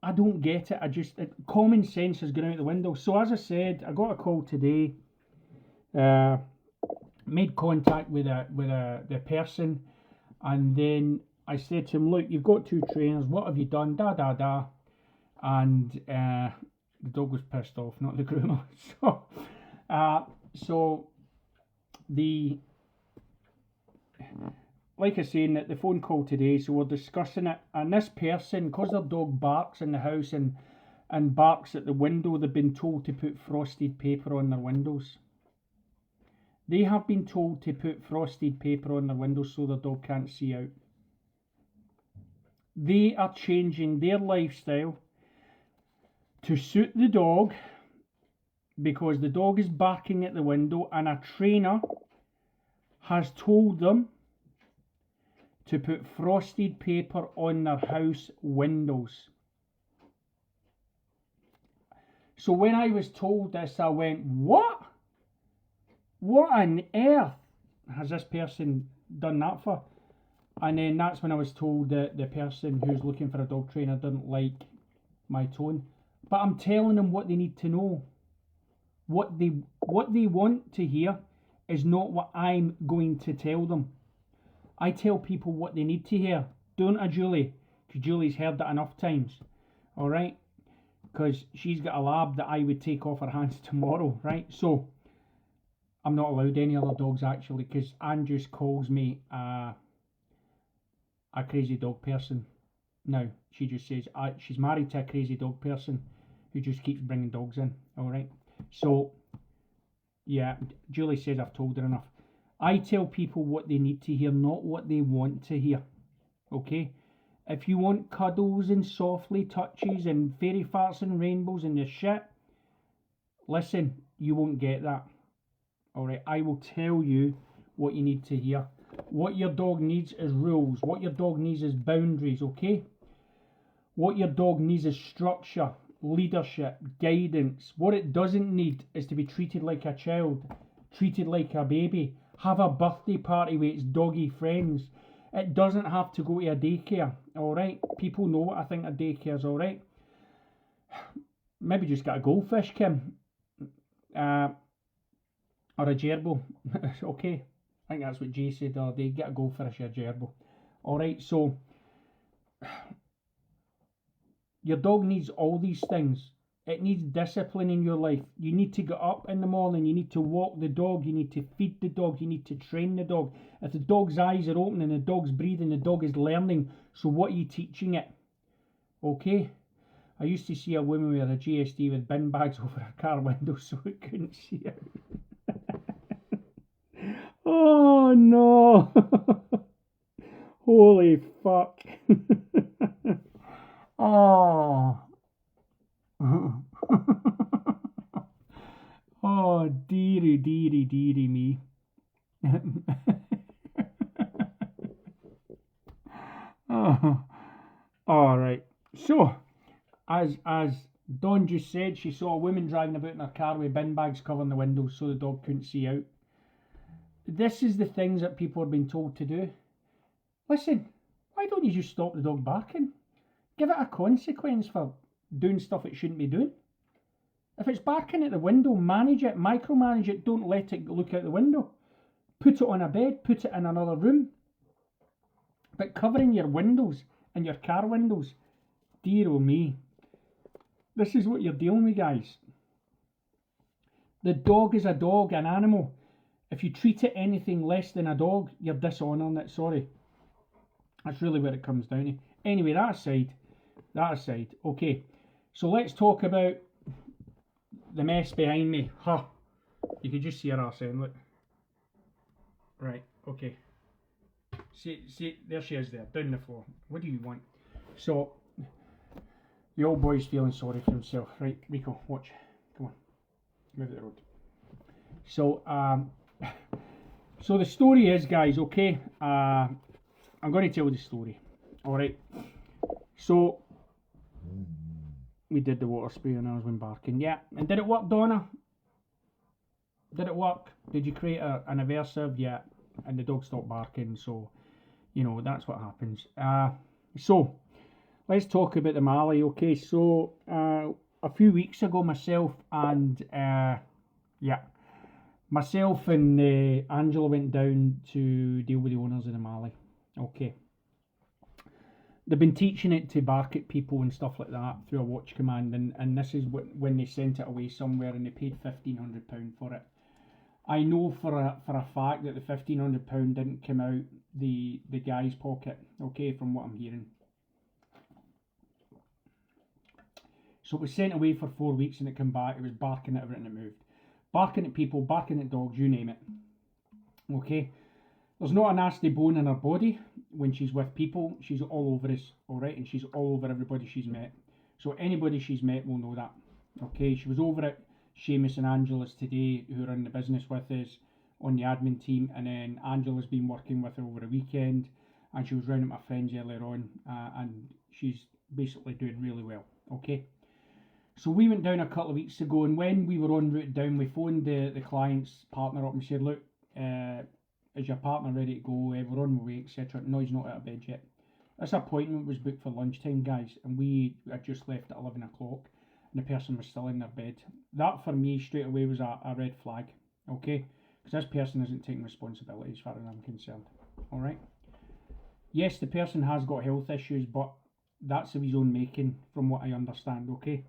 I don't get it. Common sense has gone out the window. So as I said, I got a call today. Made contact with the person, and then I said to him, look, you've got 2 trainers. What have you done? Da da da. And the dog was pissed off, not the groomer. So like I was saying, the phone call today, so we're discussing it, and this person, because their dog barks in the house and barks at the window, they've been told to put frosted paper on their windows. They have been told to put frosted paper on their windows so their dog can't see out. They are changing their lifestyle to suit the dog, because the dog is barking at the window and a trainer has told them to put frosted paper on their house windows. So when I was told this, I went, what? What on earth has this person done that for? And then that's when I was told that the person who's looking for a dog trainer didn't like my tone. But I'm telling them what they need to know. What they want to hear is not what I'm going to tell them. I tell people what they need to hear. Don't I, Julie? Because Julie's heard that enough times. Alright? Because she's got a lab that I would take off her hands tomorrow. Right? So, I'm not allowed any other dogs actually, because Anne just calls me a crazy dog person. Now, she just says she's married to a crazy dog person who just keeps bringing dogs in. Alright? So, yeah, Julie says I've told her enough. I tell people what they need to hear, not what they want to hear. Okay? If you want cuddles and softly touches and fairy farts and rainbows and the shit, listen, you won't get that. Alright, I will tell you what you need to hear. What your dog needs is rules. What your dog needs is boundaries, okay? What your dog needs is structure, leadership, guidance. What it doesn't need is to be treated like a child, treated like a baby, have a birthday party with its doggy friends. It doesn't have to go to a daycare, alright? People know what I think a daycare is, alright? Maybe just get a goldfish, Kim. Or a gerbil. Okay? I think that's what Jay said the other day. Get a goldfish or a gerbil. Alright, so your dog needs all these things. It needs discipline in your life. You need to get up in the morning. You need to walk the dog. You need to feed the dog. You need to train the dog. If the dog's eyes are open and the dog's breathing, the dog is learning. So what are you teaching it? Okay? I used to see a woman with a GSD with bin bags over her car window so it couldn't see out. Oh no! Holy fuck! Oh. Oh, dearie me. Oh. All right. So, as Dawn just said, she saw a woman driving about in her car with bin bags covering the windows so the dog couldn't see out. This is the things that people are being told to do. Listen, why don't you just stop the dog barking? Give it a consequence for doing stuff it shouldn't be doing. If it's barking at the window, manage it, micromanage it, don't let it look out the window. Put it on a bed, put it in another room. But covering your windows and your car windows, dear oh me, this is what you're dealing with, guys. The dog is a dog, an animal. If you treat it anything less than a dog, you're dishonouring it, sorry. That's really where it comes down to. Anyway, that aside, okay. So let's talk about the mess behind me. Huh. You could just see her arse end, look. Right, okay. See, there she is there, down the floor. What do you want? So, the old boy's feeling sorry for himself. Right, Rico, watch. Come on. Move the road. So, so the story is, guys, okay? I'm going to tell the story. Alright. So, we did the water spray and I was when barking. Yeah. And did it work, Donna? Did it work? Did you create an aversive? Yeah. And the dog stopped barking. So, you know, that's what happens. So, let's talk about the Mali. Okay, so a few weeks ago, myself and Angela went down to deal with the owners of the Mali. Okay. They've been teaching it to bark at people and stuff like that through a watch command, and this is when they sent it away somewhere and they paid £1,500 for it. I know for a fact that the £1,500 didn't come out the guy's pocket, okay, from what I'm hearing. So it was sent away for 4 weeks and it came back. It was barking at everything that moved. Barking at people, barking at dogs, you name it. Okay? There's not a nasty bone in her body. When she's with people, she's all over us, alright? And she's all over everybody she's met. So anybody she's met will know that. Okay? She was over at Seamus and Angela's today, who are in the business with us on the admin team. And then Angela's been working with her over the weekend. And she was round at my friend's earlier on. And she's basically doing really well. Okay? So we went down a couple of weeks ago, and when we were en route down, we phoned the client's partner up and said, look, is your partner ready to go? We're on the way, etc. No, he's not out of bed yet. This appointment was booked for lunchtime, guys, and we had just left at 11 o'clock, and the person was still in their bed. That, for me, straight away was a red flag, okay? Because this person isn't taking responsibility as far as I'm concerned, alright? Yes, the person has got health issues, but that's of his own making, from what I understand, okay?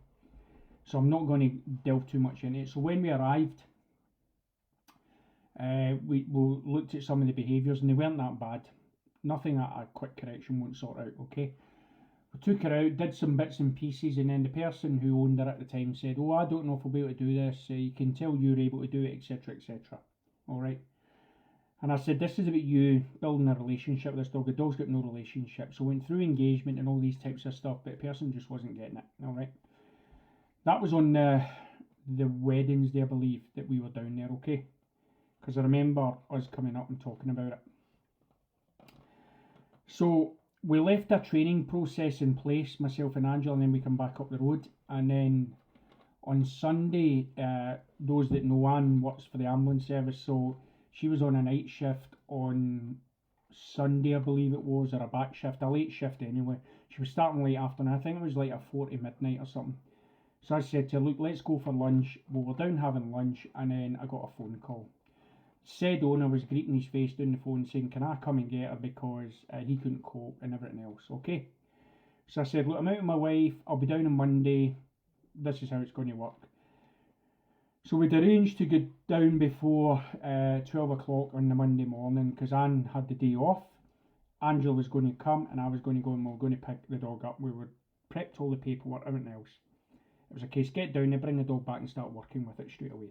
So I'm not going to delve too much into it. So when we arrived, we looked at some of the behaviours and they weren't that bad. Nothing that a quick correction won't sort out, okay? We took her out, did some bits and pieces, and then the person who owned her at the time said, oh, I don't know if I'll be able to do this. You can tell you're able to do it, etc, etc. Alright? And I said, this is about you building a relationship with this dog. The dog's got no relationship. So went through engagement and all these types of stuff, but the person just wasn't getting it, alright? That was on the Wednesday, I believe, that we were down there, okay? Because I remember us coming up and talking about it. So we left a training process in place, myself and Angela, and then we come back up the road. And then on Sunday, those that know, Anne works for the ambulance service, so she was on a night shift on Sunday, I believe it was, or a back shift, a late shift anyway. She was starting late afternoon. I think it was like a 4 to midnight or something. So I said to her, look, let's go for lunch. Well, we're down having lunch, and then I got a phone call. Said owner was greeting his face down the phone saying, can I come and get her because he couldn't cope and everything else, okay? So I said, look, I'm out with my wife. I'll be down on Monday. this is how it's going to work. So we'd arranged to go down before 12 o'clock on the Monday morning because Anne had the day off. Angela was going to come and I was going to go and we were going to pick the dog up. We were prepped all the paperwork, everything else. It was a case, get down there, bring the dog back and start working with it straight away.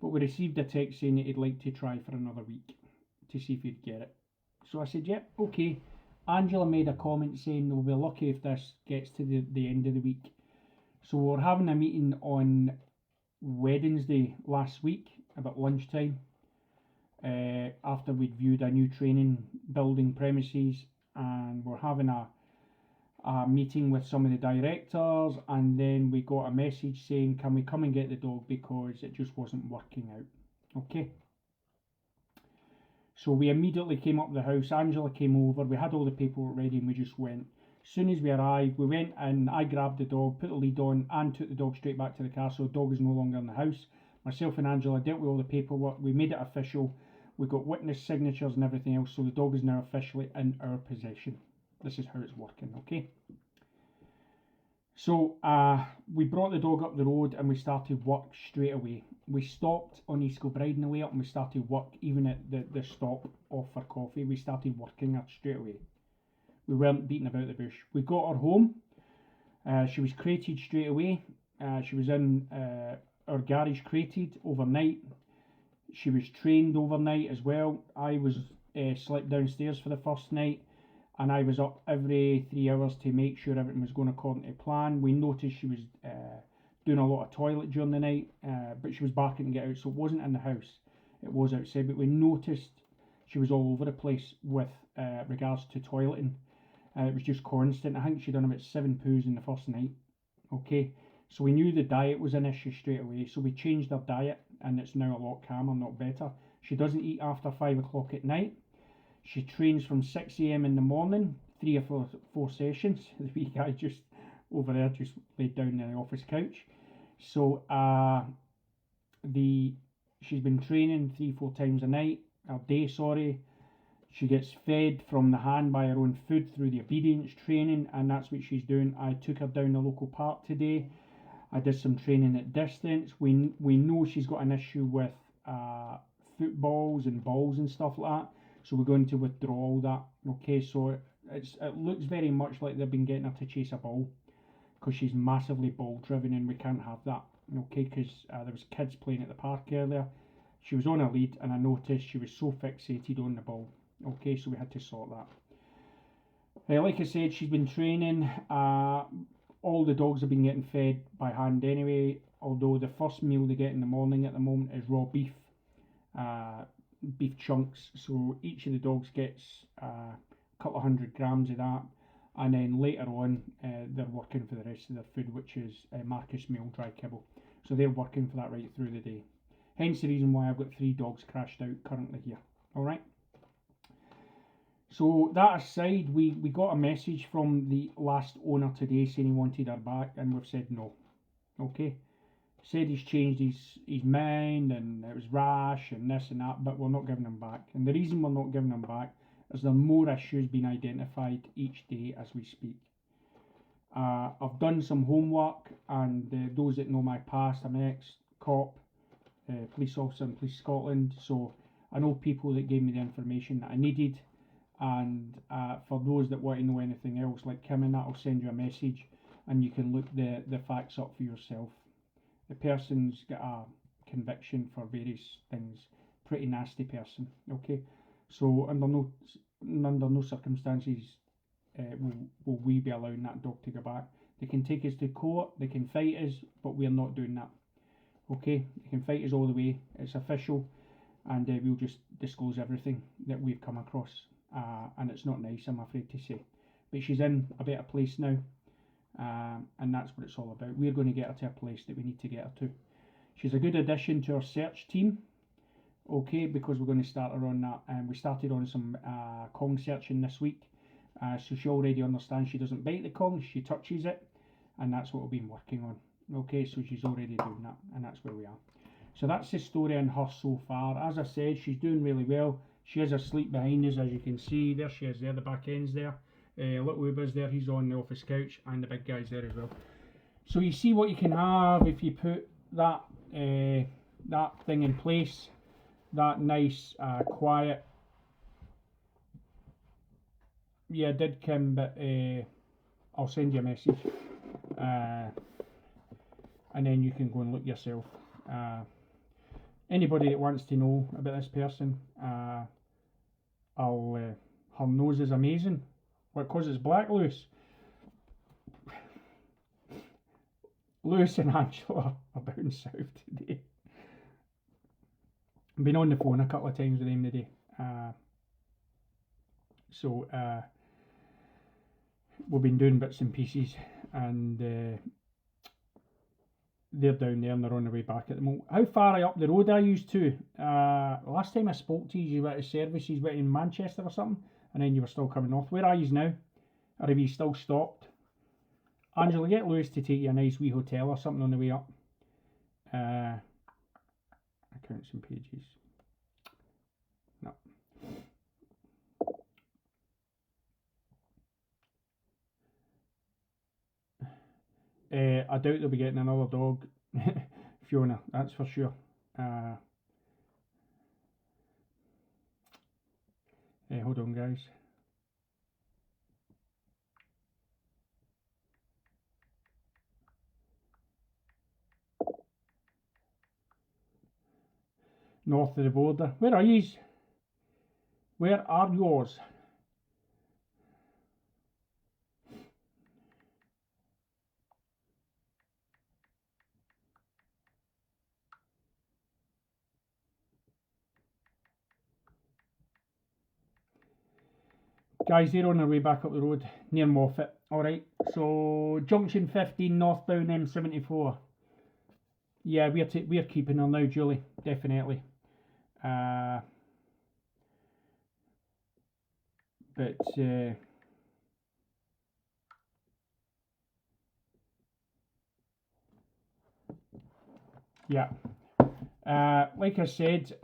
But we received a text saying that he'd like to try for another week to see if he'd get it. So I said, yep, okay. Angela made a comment saying we'll be lucky if this gets to the end of the week. So we're having a meeting on Wednesday last week about lunchtime after we'd viewed a new training building premises, and we're having a meeting with some of the directors, and then we got a message saying can we come and get the dog because it just wasn't working out. Okay, so we immediately came up to the house. Angela came over, we had all the paperwork ready and we just went. As soon as we arrived, we went and I grabbed the dog, put the lead on and took the dog straight back to the car, so the dog is no longer in the house. Myself and Angela dealt with all the paperwork, we made it official, we got witness signatures and everything else, so the dog is now officially in our possession. This is how it's working, okay? So we brought the dog up the road and we started work straight away. We stopped on East Kilbride on the way up and we started work even at the stop off for coffee. We started working her straight away. We weren't beating about the bush. We got her home. She was crated straight away. She was in our garage crated overnight. She was trained overnight as well. I was slept downstairs for the first night, and I was up every 3 hours to make sure everything was going according to plan. We noticed she was doing a lot of toilet during the night, but she was barking to get out, so it wasn't in the house. It was outside, but we noticed she was all over the place with regards to toileting. It was just constant. I think she'd done about 7 poos in the first night. Okay, so we knew the diet was an issue straight away, so we changed her diet and it's now a lot calmer, not better. She doesn't eat after 5 o'clock at night. She trains from 6 a.m. in the morning, 3 or 4 sessions. The wee guy just over there just laid down on the office couch. So she's been training 3-4 times a night, a day, sorry. She gets fed from the hand by her own food through the obedience training, and that's what she's doing. I took her down the local park today. I did some training at distance. We know she's got an issue with footballs and balls and stuff like that, so we're going to withdraw all that. Okay, so it looks very much like they've been getting her to chase a ball because she's massively ball driven, and we can't have that. Okay, because there was kids playing at the park earlier. She was on a lead, and I noticed she was so fixated on the ball. Okay, so we had to sort that. Like I said, she's been training. All the dogs have been getting fed by hand anyway, although the first meal they get in the morning at the moment is raw beef, beef chunks. So each of the dogs gets a couple of 100 grams of that, and then later on they're working for the rest of their food, which is Marcus meal dry kibble. So they're working for that right through the day. Hence the reason why I've got 3 dogs crashed out currently here. Alright. So that aside, we got a message from the last owner today saying he wanted her back, and we've said no. Okay, said he's changed his mind and it was rash and this and that, but we're not giving him back. And the reason we're not giving him back is there are more issues being identified each day as we speak. I've done some homework, and those that know my past, I'm an ex-cop, police officer in Police Scotland, so I know people that gave me the information that I needed. And for those that want to know anything else, like Kim and that, I'll send you a message and you can look the facts up for yourself. The person's got a conviction for various things, pretty nasty person. Okay, so under no circumstances will we be allowing that dog to go back. They can take us to court, they can fight us, but we're not doing that. Okay, they can fight us all the way, it's official, and we'll just disclose everything that we've come across. And it's not nice, I'm afraid to say, but she's in a better place now, and that's what it's all about. We're going to get her to a place that we need to get her to. She's a good addition to our search team, okay, because we're going to start her on that, and we started on some Kong searching this week, so she already understands she doesn't bite the Kong, she touches it, and that's what we've been working on. Okay, so she's already doing that, and that's where we are. So that's the story on her so far. As I said, she's doing really well. She is asleep behind us, as you can see. There she is there, the back end's there. Little Uber's there, he's on the office couch, and the big guy's there as well. So you see what you can have if you put that that thing in place, that nice quiet. Yeah, it did Kim, but I'll send you a message, and then you can go and look yourself. Anybody that wants to know about this person, her nose is amazing. What causes black, Lewis? Lewis and Angela are down south today. I've been on the phone a couple of times with them today. So we've been doing bits and pieces, and they're down there and they're on the way back at the moment. How far are you up the road I used to? Last time I spoke to you were at a service, you were in Manchester or something, and then you were still coming north. Where are you now? Or have you still stopped? Angela, get Lewis to take you a nice wee hotel or something on the way up. Accounts and pages. No. I doubt they'll be getting another dog, Fiona, that's for sure. Hold on, guys. North of the border. Where are yous? Where are yours? Guys, they're on their way back up the road near Moffat. Alright, so junction 15 northbound M74. Yeah, we're keeping her now, Julie, definitely. But yeah, like I said,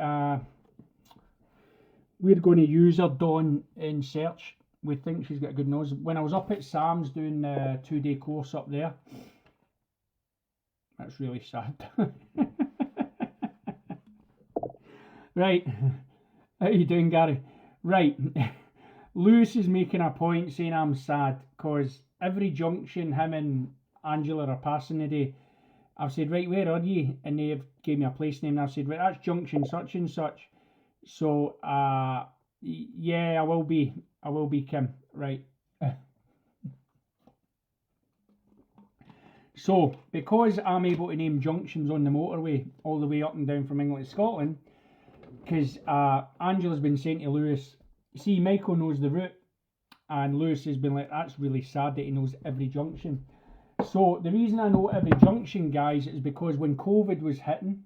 we're going to use her, Dawn, in search. We think she's got a good nose. When I was up at Sam's doing the 2-day course up there, that's really sad. Right, how you doing, Gary? Right, Lewis is making a point saying I'm sad because every junction him and Angela are passing today, I've said, right, where are you? And they've gave me a place name, and I've said, right, that's junction such and such. So yeah, I will be Kim, right. So because I'm able to name junctions on the motorway all the way up and down from England to Scotland, because Angela's been saying to Lewis, see, Michael knows the route, and Lewis has been like, that's really sad that he knows every junction. So the reason I know every junction, guys, is because when COVID was hitting,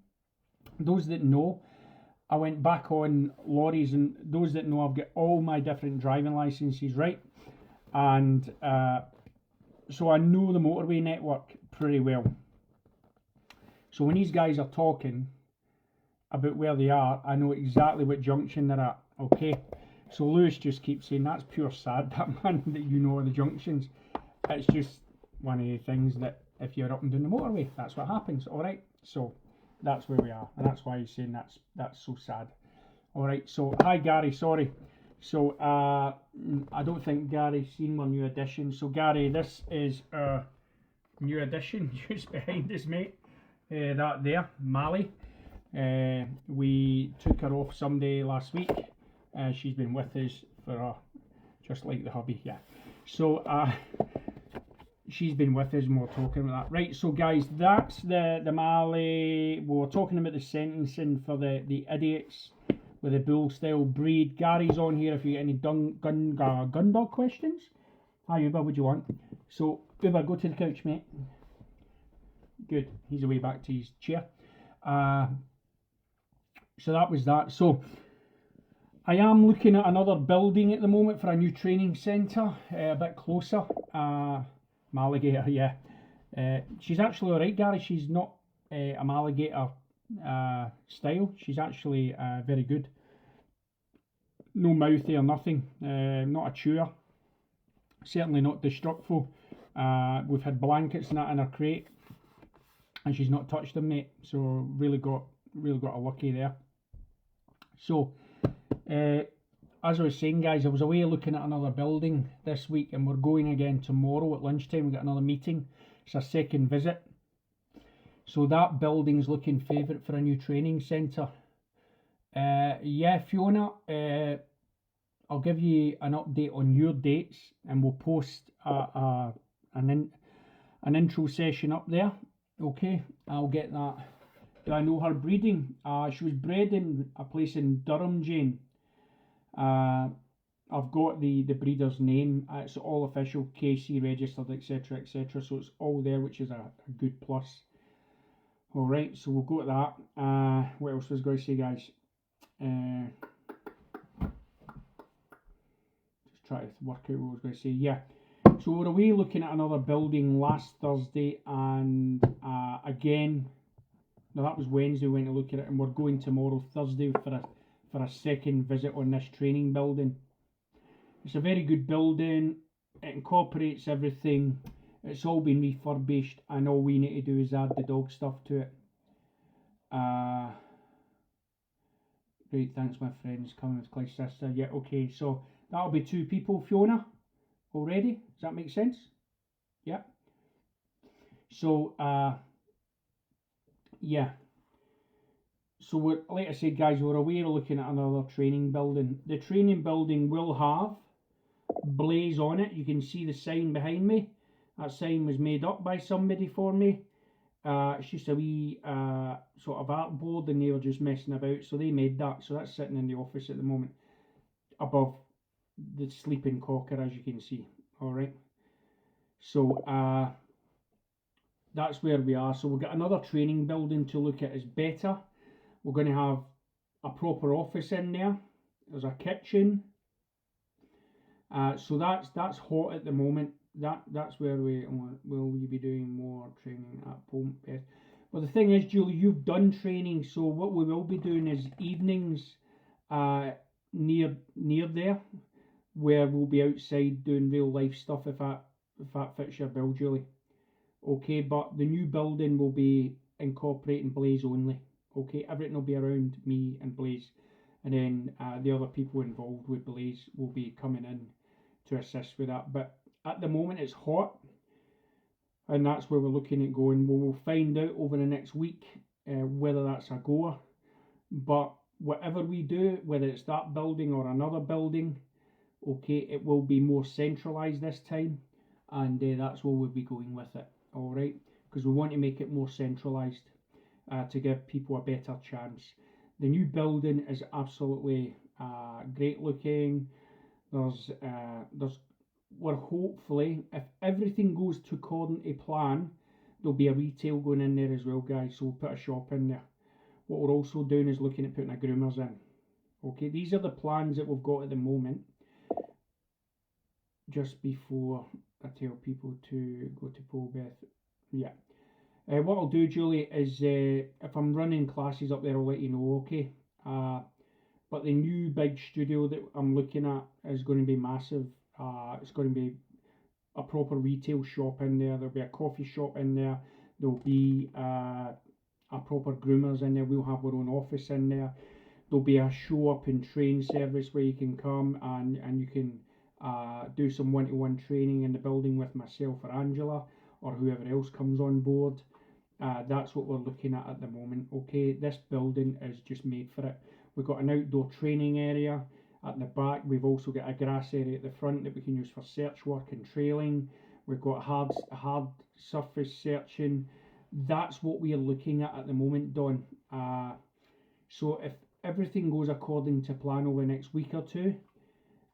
those that know, I went back on lorries, and those that know, I've got all my different driving licenses, right? And so I know the motorway network pretty well. So when these guys are talking about where they are, I know exactly what junction they're at, okay? So Lewis just keeps saying, that's pure sad, that man, that you know the junctions. It's just one of the things that if you're up and down the motorway, that's what happens, alright? So that's where we are, and that's why he's saying that's so sad. Alright, so hi Gary, sorry. So I don't think Gary's seen my new addition. So Gary, this is our new addition just behind us, mate. That there, Mally. We took her off Sunday last week. She's been with us for just like the hubby, yeah. So she's been with us and we're talking about that. Right, so guys, that's the Mally. We were talking about the sentencing for the idiots with the bull style breed. Gary's on here if you get any gun dog questions. Hi Uber, what do you want? So Uber, go to the couch, mate. Good, he's away back to his chair. So that was that. So I am looking at another building at the moment for a new training centre, a bit closer. Alligator, yeah. She's actually alright, Gary. She's not a alligator style. She's actually very good. No mouthy or nothing. Not a chewer. Certainly not destructful. We've had blankets and that in her crate, and she's not touched them, mate. So really got a lucky there. So as I was saying, guys, I was away looking at another building this week, and we're going again tomorrow at lunchtime. We got another meeting. It's our second visit. So that building's looking favourite for a new training centre. Yeah, Fiona, I'll give you an update on your dates, and we'll post an intro session up there. Okay, I'll get that. Do I know her breeding? She was bred in a place in Durham, Jane. I've got the breeder's name. It's all official, KC registered, etc, etc. So it's all there, which is a good plus. Alright, so we'll go to that. What else was I going to say, guys? Just try to work out what I was going to say. Yeah, so we're away looking at another building last Thursday, and again, no, that was Wednesday we went to look at it, and we're going tomorrow, Thursday, for a second visit on this training building. It's a very good building. It incorporates everything. It's all been refurbished, and all we need to do is add the dog stuff to it. Great, thanks my friends, coming with Clyde's sister. Yeah, okay, so that'll be 2 people, Fiona, already. Does that make sense? Yeah. So, yeah. So we're, like I said, guys, we're away looking at another training building. The training building will have Blaze on it. You can see the sign behind me. That sign was made up by somebody for me. It's just a wee sort of art board, and they were just messing about, so they made that. So that's sitting in the office at the moment, above the sleeping cocker, as you can see. Alright. So that's where we are. So we've got another training building to look at. Is better. We're going to have a proper office in there. There's a kitchen. So that's hot at the moment. That's where will you be doing more training at Polmbeth? Well, the thing is, Julie, you've done training, so what we will be doing is evenings near there, where we'll be outside doing real life stuff, if that fits your bill, Julie. Okay, but the new building will be incorporating Blaze only. Okay, everything will be around me and Blaze, and then the other people involved with Blaze will be coming in to assist with that. But at the moment it's hot, and that's where we're looking at going. We'll find out over the next week whether that's a goer. But whatever we do, whether it's that building or another building, okay, it will be more centralised this time, and that's where we'll be going with it. Alright, because we want to make it more centralised to give people a better chance. The new building is absolutely great looking. We're hopefully, if everything goes to according to plan, there'll be a retail going in there as well, guys. So we'll put a shop in there. What we're also doing is looking at putting a groomers in. Okay, these are the plans that we've got at the moment. Just before I tell people to go to Polmbeth. Yeah. What I'll do, Julie, is if I'm running classes up there, I'll let you know, okay? But the new big studio that I'm looking at is going to be massive. It's going to be a proper retail shop in there. There'll be a coffee shop in there. There'll be a proper groomers in there. We'll have our own office in there. There'll be a show up and train service where you can come and you can do some one-to-one training in the building with myself or Angela or whoever else comes on board. That's what we're looking at the moment. Okay, this building is just made for it. We've got an outdoor training area at the back. We've also got a grass area at the front that we can use for search work and trailing. We've got hard surface searching. That's what we are looking at the moment, Don. So if everything goes according to plan over the next week or two,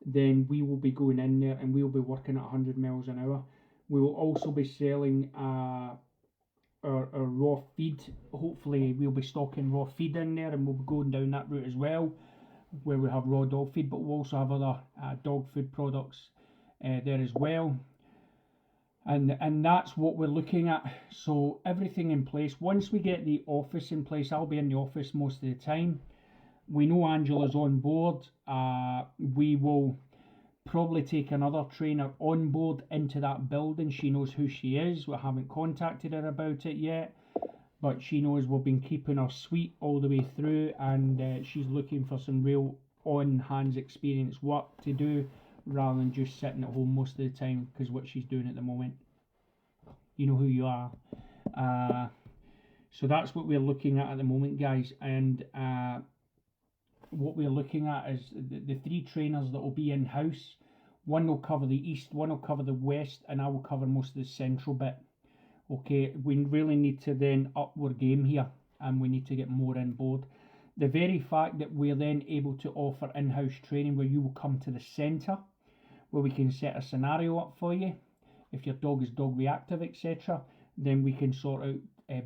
then we will be going in there and we'll be working at 100 miles an hour. We will also be selling our raw feed. Hopefully we'll be stocking raw feed in there, and we'll be going down that route as well, where we have raw dog feed, but we'll also have other dog food products there as well. And that's what we're looking at. So everything in place. Once we get the office in place, I'll be in the office most of the time. We know Angela's on board. We will probably take another trainer on board into that building. She knows who she is. We haven't contacted her about it yet, but she knows we've been keeping her sweet all the way through, and she's looking for some real on-hands experience work to do rather than just sitting at home most of the time, because what she's doing at the moment. You know who you are. So that's what we're looking at the moment, guys, and what we're looking at is the three trainers that will be in-house. One will cover the east, one will cover the west, and I will cover most of the central bit. Okay, we really need to then up our game here, and we need to get more on board. The very fact that we're then able to offer in-house training where you will come to the centre, where we can set a scenario up for you. If your dog is dog reactive, etc., then we can sort out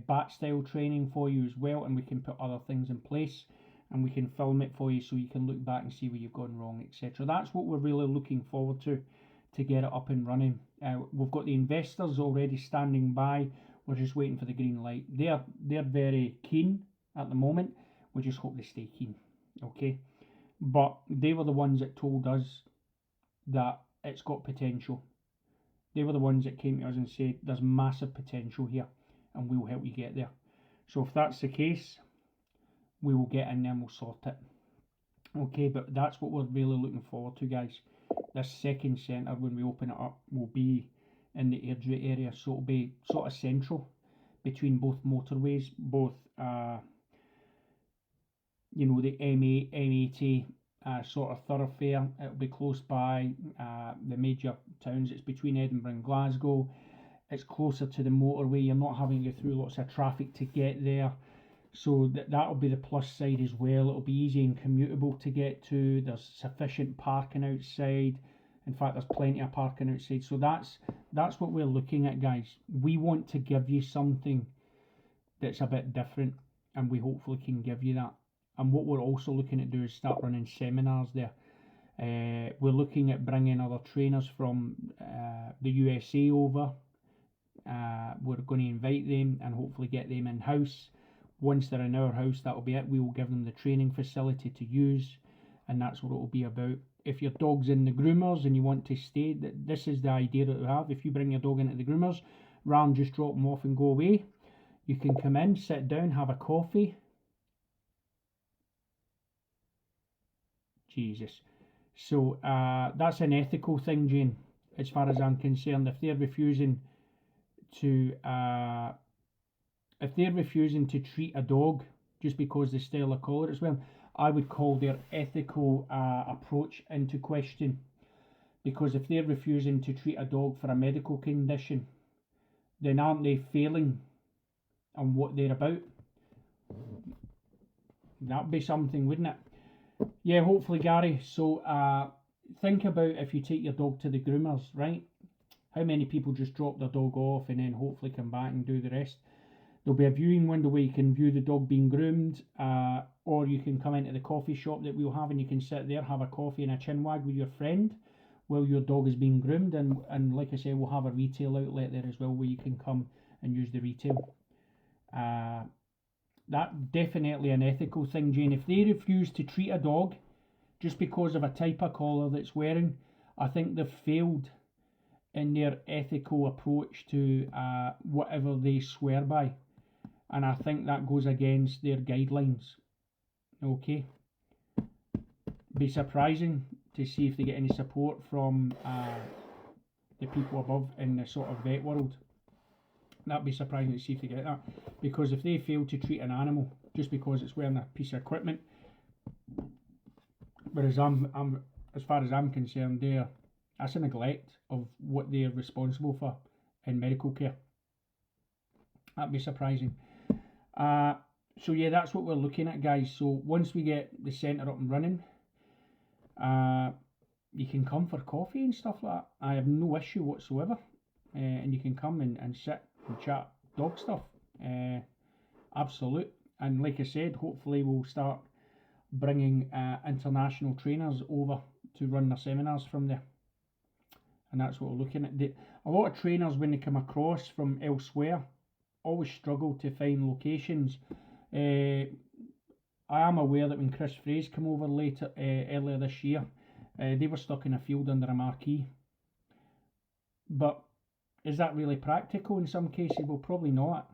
bat style training for you as well, and we can put other things in place, and we can film it for you so you can look back and see where you've gone wrong, etc. That's what we're really looking forward to get it up and running. We've got the investors already standing by. We're just waiting for the green light. They're very keen at the moment. We just hope they stay keen, okay? But they were the ones that told us that it's got potential. They were the ones that came to us and said there's massive potential here, and we'll help you get there. So if that's the case, we will get in there and we'll sort it. Okay, but that's what we're really looking forward to, guys. This second centre, when we open it up, will be in the Airdrie area, so it'll be sort of central between both motorways, both you know, the M80 sort of thoroughfare. It'll be close by the major towns. It's between Edinburgh and Glasgow. It's closer to the motorway. You're not having to go through lots of traffic to get there. So that'll be the plus side as well. It'll be easy and commutable to get to. There's sufficient parking outside. In fact, there's plenty of parking outside. So that's what we're looking at, guys. We want to give you something that's a bit different, and we hopefully can give you that. And what we're also looking at do is start running seminars there. We're looking at bringing other trainers from the USA over. We're going to invite them and hopefully get them in-house. Once they're in our house, that'll be it. We will give them the training facility to use, and that's what it will be about. If your dog's in the groomers and you want to stay, this is the idea that we have. If you bring your dog into the groomers, rather than just drop them off and go away, you can come in, sit down, have a coffee. Jesus. So that's an ethical thing, Jane, as far as I'm concerned. If they're refusing to treat a dog just because they style a collar as well, I would call their ethical approach into question. Because if they're refusing to treat a dog for a medical condition, then aren't they failing on what they're about? That'd be something, wouldn't it? Yeah, hopefully, Gary. So think about if you take your dog to the groomers, right? How many people just drop their dog off and then hopefully come back and do the rest? There'll be a viewing window where you can view the dog being groomed, or you can come into the coffee shop that we'll have and you can sit there, have a coffee and a chinwag with your friend while your dog is being groomed. And like I said, we'll have a retail outlet there as well where you can come and use the retail. That definitely an ethical thing, Jane. If they refuse to treat a dog just because of a type of collar that's wearing, I think they've failed in their ethical approach to whatever they swear by. And I think that goes against their guidelines. Okay. Be surprising to see if they get any support from the people above in the sort of vet world. That'd be surprising to see if they get that. Because if they fail to treat an animal just because it's wearing a piece of equipment, whereas I'm as far as I'm concerned, that's a neglect of what they're responsible for in medical care. That'd be surprising. So yeah, that's what we're looking at, guys. So once we get the centre up and running, you can come for coffee and stuff like that. I have no issue whatsoever. And you can come and sit and chat dog stuff. Absolute. And like I said, hopefully we'll start bringing international trainers over to run their seminars from there. And that's what we're looking at. A lot of trainers, when they come across from elsewhere, always struggle to find locations. I am aware that when Chris Fray's come over earlier this year, They were stuck in a field under a marquee. But is that really practical in some cases? Well, probably not.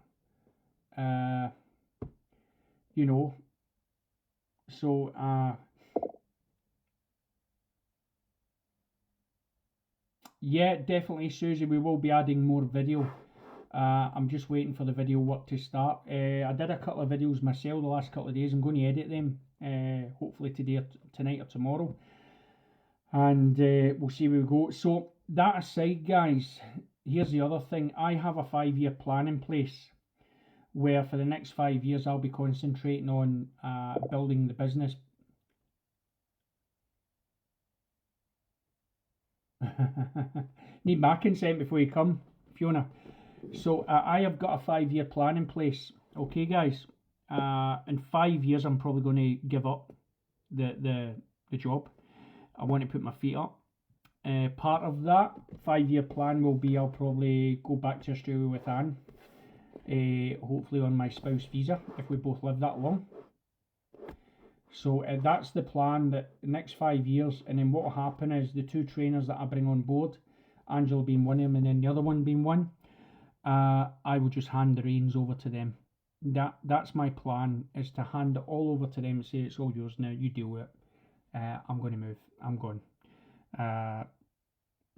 You know, so yeah, definitely, Susie, we will be adding more video. I'm just waiting for the video work to start. I did a couple of videos myself the last couple of days. I'm going to edit them, hopefully today, or tonight, or tomorrow, and we'll see where we go. So that aside, guys, here's the other thing. I have a 5-year plan in place, where for the next 5 years I'll be concentrating on building the business. Need my consent before you come, Fiona. So I have got a 5-year plan in place. Okay, guys. In 5 years, I'm probably going to give up the job. I want to put my feet up. Part of that 5-year plan will be I'll probably go back to Australia with Anne. Hopefully on my spouse visa, if we both live that long. So that's the plan, that the next 5 years. And then what will happen is the 2 trainers that I bring on board, Angela being one of them and then the other one being one, I will just hand the reins over to them. That's my plan, is to hand it all over to them and say, it's all yours now, you deal with it. I'm going to move, I'm gone.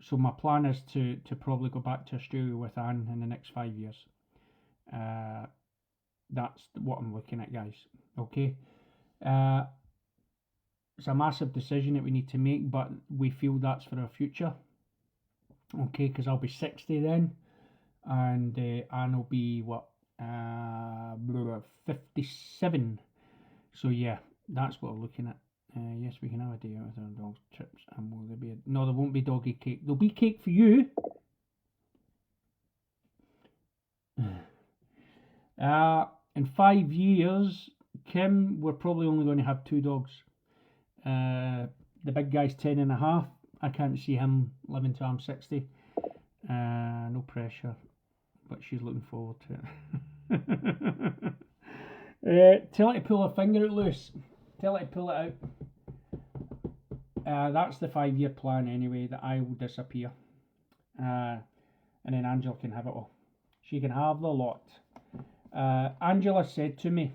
So my plan is to probably go back to Australia with Anne in the next 5 years. That's what I'm looking at, guys. Okay. It's a massive decision that we need to make, but we feel that's for our future. Okay, because I'll be 60 then, and Anne will be what, 57. So yeah, that's what we're looking at. Yes, we can have a day out with our dog's chips. And will there be no, there won't be doggy cake. There'll be cake for you. In 5 years, Kim, we're probably only going to have 2 dogs. The big guy's 10 and a half. I can't see him living till I'm 60. No pressure, but she's looking forward to it. Tell her to pull her finger out loose. Tell her to pull it out. That's the 5-year plan anyway, that I will disappear. And then Angela can have it all. She can have the lot. Angela said to me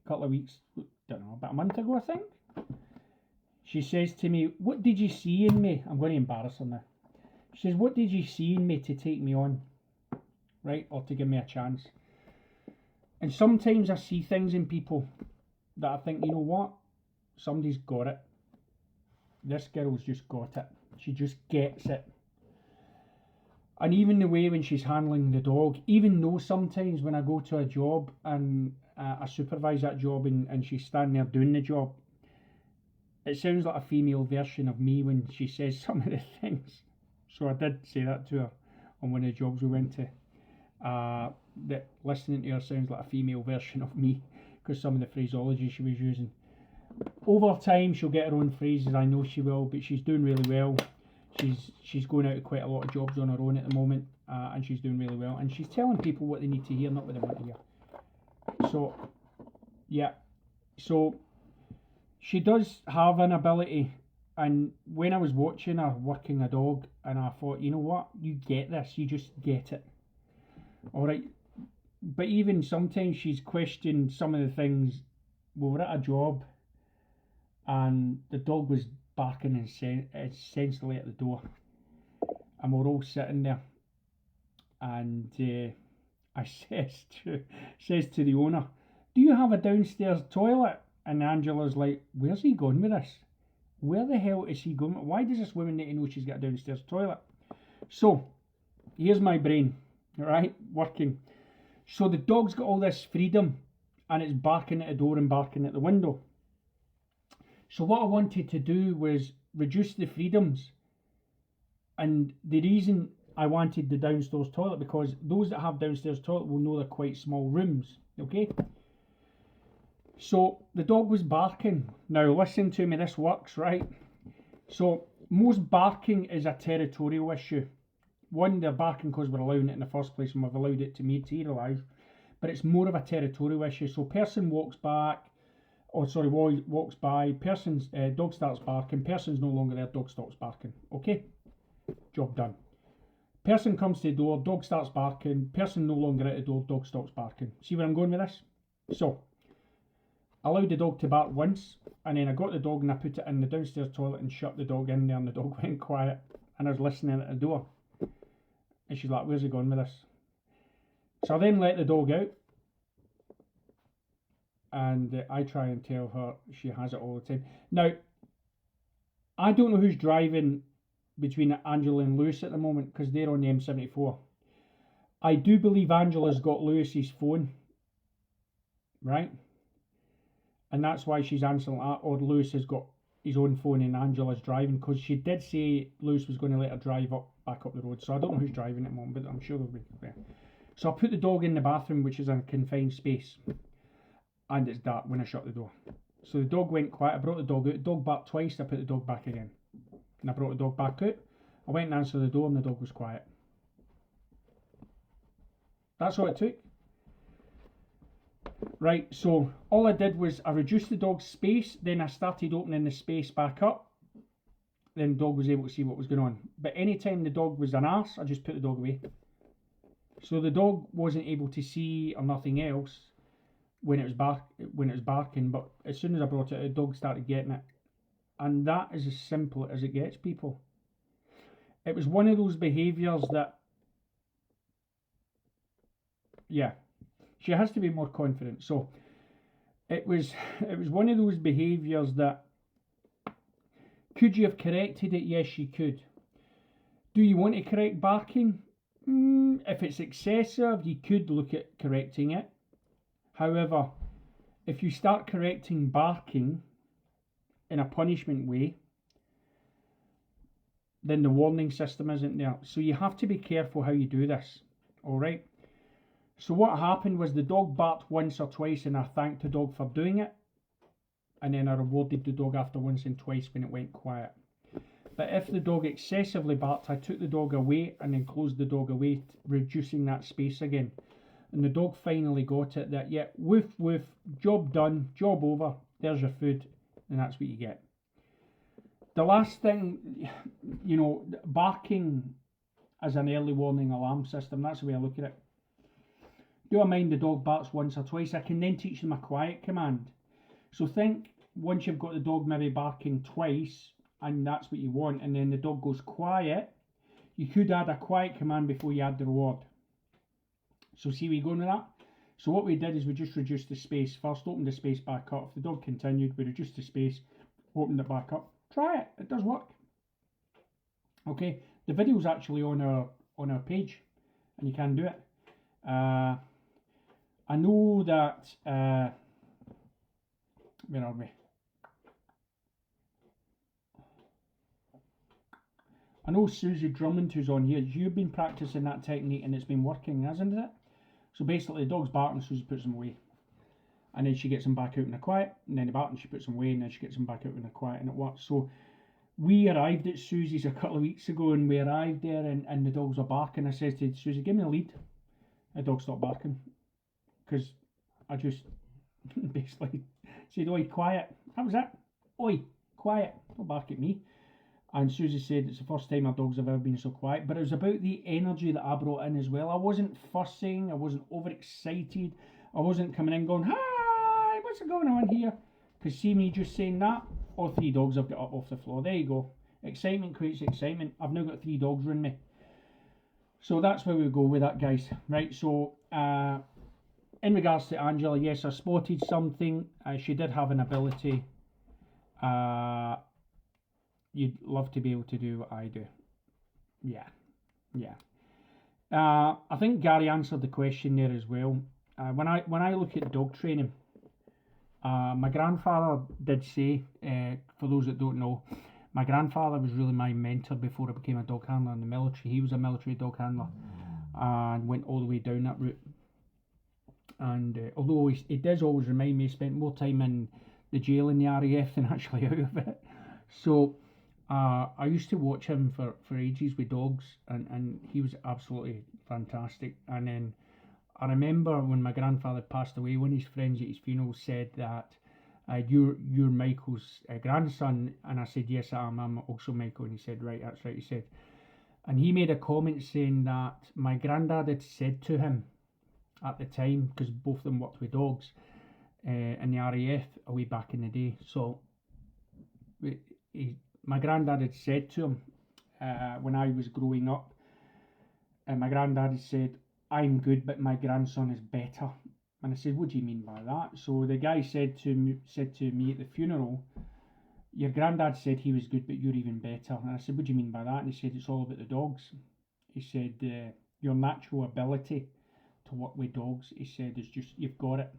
a couple of weeks, don't know, about a month ago, I think. She says to me, what did you see in me? I'm going to embarrass her now. She says, what did you see in me to take me on? Right? Or to give me a chance? And sometimes I see things in people that I think, you know what? Somebody's got it. This girl's just got it. She just gets it. And even the way when she's handling the dog, even though sometimes when I go to a job and I supervise that job and she's standing there doing the job, it sounds like a female version of me when she says some of the things. So I did say that to her on one of the jobs we went to. That listening to her sounds like a female version of me because some of the phraseology she was using. Over time she'll get her own phrases, I know she will, but she's doing really well. She's going out to quite a lot of jobs on her own at the moment, and she's doing really well. And she's telling people what they need to hear, not what they want to hear. So, yeah. So, she does have an ability. And when I was watching her working a dog, and I thought, you know what? You get this. You just get it. Alright. But even sometimes she's questioned some of the things. We were at a job, and the dog was barking essentially at the door, and we're all sitting there, and I says to the owner, do you have a downstairs toilet? And Angela's like, where's he going with this? Where the hell is he going? Why does this woman need to know she's got a downstairs toilet? So here's my brain, right, working. So the dog's got all this freedom, and it's barking at the door and barking at the window. So what I wanted to do was reduce the freedoms. And the reason I wanted the downstairs toilet, because those that have downstairs toilet will know they're quite small rooms. Okay? So the dog was barking. Now listen to me, this works, right? So most barking is a territorial issue. One, they're barking because we're allowing it in the first place and we've allowed it to materialise. But it's more of a territorial issue. So person walks back, Oh, sorry, walks by, person's dog starts barking, person's no longer there, dog stops barking. Okay, job done. Person comes to the door, dog starts barking, person no longer at the door, dog stops barking. See where I'm going with this? So, I allowed the dog to bark once, and then I got the dog and I put it in the downstairs toilet and shut the dog in there, and the dog went quiet, and I was listening at the door. And she's like, where's he going with this? So I then let the dog out, and I try and tell her she has it all the time. Now, I don't know who's driving between Angela and Lewis at the moment, because they're on the M74. I do believe Angela's got Lewis's phone, right? And that's why she's answering that, or Lewis has got his own phone and Angela's driving, because she did say Lewis was going to let her drive back up the road. So I don't know who's driving at the moment, but I'm sure they'll be there. So I put the dog in the bathroom, which is in a confined space, and it's dark when I shut the door. So the dog went quiet. I brought the dog out. The dog barked twice. I put the dog back again, and I brought the dog back out. I went and answered the door, and the dog was quiet. That's all it took. Right, so all I did was I reduced the dog's space, then I started opening the space back up. Then the dog was able to see what was going on. But anytime the dog was an arse, I just put the dog away. So the dog wasn't able to see or nothing else when it was barking, but as soon as I brought it, the dog started getting it. And that is as simple as it gets, people. It was one of those behaviours that, yeah, she has to be more confident. So it was one of those behaviours that, could you have corrected it? Yes, you could. Do you want to correct barking? If it's excessive, you could look at correcting it. However, if you start correcting barking in a punishment way, then the warning system isn't there. So you have to be careful how you do this. All right. So what happened was the dog barked once or twice, and I thanked the dog for doing it. And then I rewarded the dog after once and twice when it went quiet. But if the dog excessively barked, I took the dog away and then closed the dog away, reducing that space again. And the dog finally got it that, yeah, woof, woof, job done, job over, there's your food, and that's what you get. The last thing, you know, barking as an early warning alarm system, that's the way I look at it. Do I mind the dog barks once or twice? I can then teach them a quiet command. So think, once you've got the dog maybe barking twice, and that's what you want, and then the dog goes quiet, you could add a quiet command before you add the reward. So see where you're going with that? So what we did is we just reduced the space. First, opened the space back up. If the dog continued, we reduced the space, opened it back up. Try it. It does work. Okay, the video's actually on our page, and you can do it. I know that, where are we? I know Susie Drummond, who's on here, you've been practicing that technique and it's been working, hasn't it? So basically the dog's barking, Susie puts him away. And then she gets him back out in the quiet, and then he barks and she puts him away, and then she gets him back out in the quiet, and it works. So we arrived at Susie's a couple of weeks ago, and we arrived there and the dogs were barking. I said to Susie, give me a lead. The dog stopped barking. Because I just basically said, oi, quiet. That was it. Oi, quiet. Don't bark at me. And Susie said it's the first time our dogs have ever been so quiet. But it was about the energy that I brought in as well. I wasn't fussing. I wasn't overexcited. I wasn't coming in going, hi, what's going on here? Because see me just saying that, all three dogs have got up off the floor. There you go. Excitement creates excitement. I've now got 3 dogs around me. So that's where we go with that, guys. Right, so in regards to Angela, yes, I spotted something. She did have an ability. You'd love to be able to do what I do. Yeah. I think Gary answered the question there as well. When I look at dog training, my grandfather did say, for those that don't know, my grandfather was really my mentor before I became a dog handler in the military. He was a military dog handler and went all the way down that route. And although he does always remind me, he spent more time in the jail in the RAF than actually out of it. So I used to watch him for ages with dogs, and he was absolutely fantastic. And then I remember when my grandfather passed away, one of his friends at his funeral said that you're Michael's grandson. And I said, yes, I am. I'm also Michael. And he said, right, that's right. He said, and he made a comment saying that my granddad had said to him at the time, because both of them worked with dogs in the RAF a way back in the day. So my granddad had said to him when I was growing up, my granddad had said, I'm good, but my grandson is better. And I said, what do you mean by that? So the guy said to me at the funeral, your granddad said he was good, but you're even better. And I said, what do you mean by that? And he said, it's all about the dogs. He said, your natural ability to work with dogs, he said, is just, you've got it.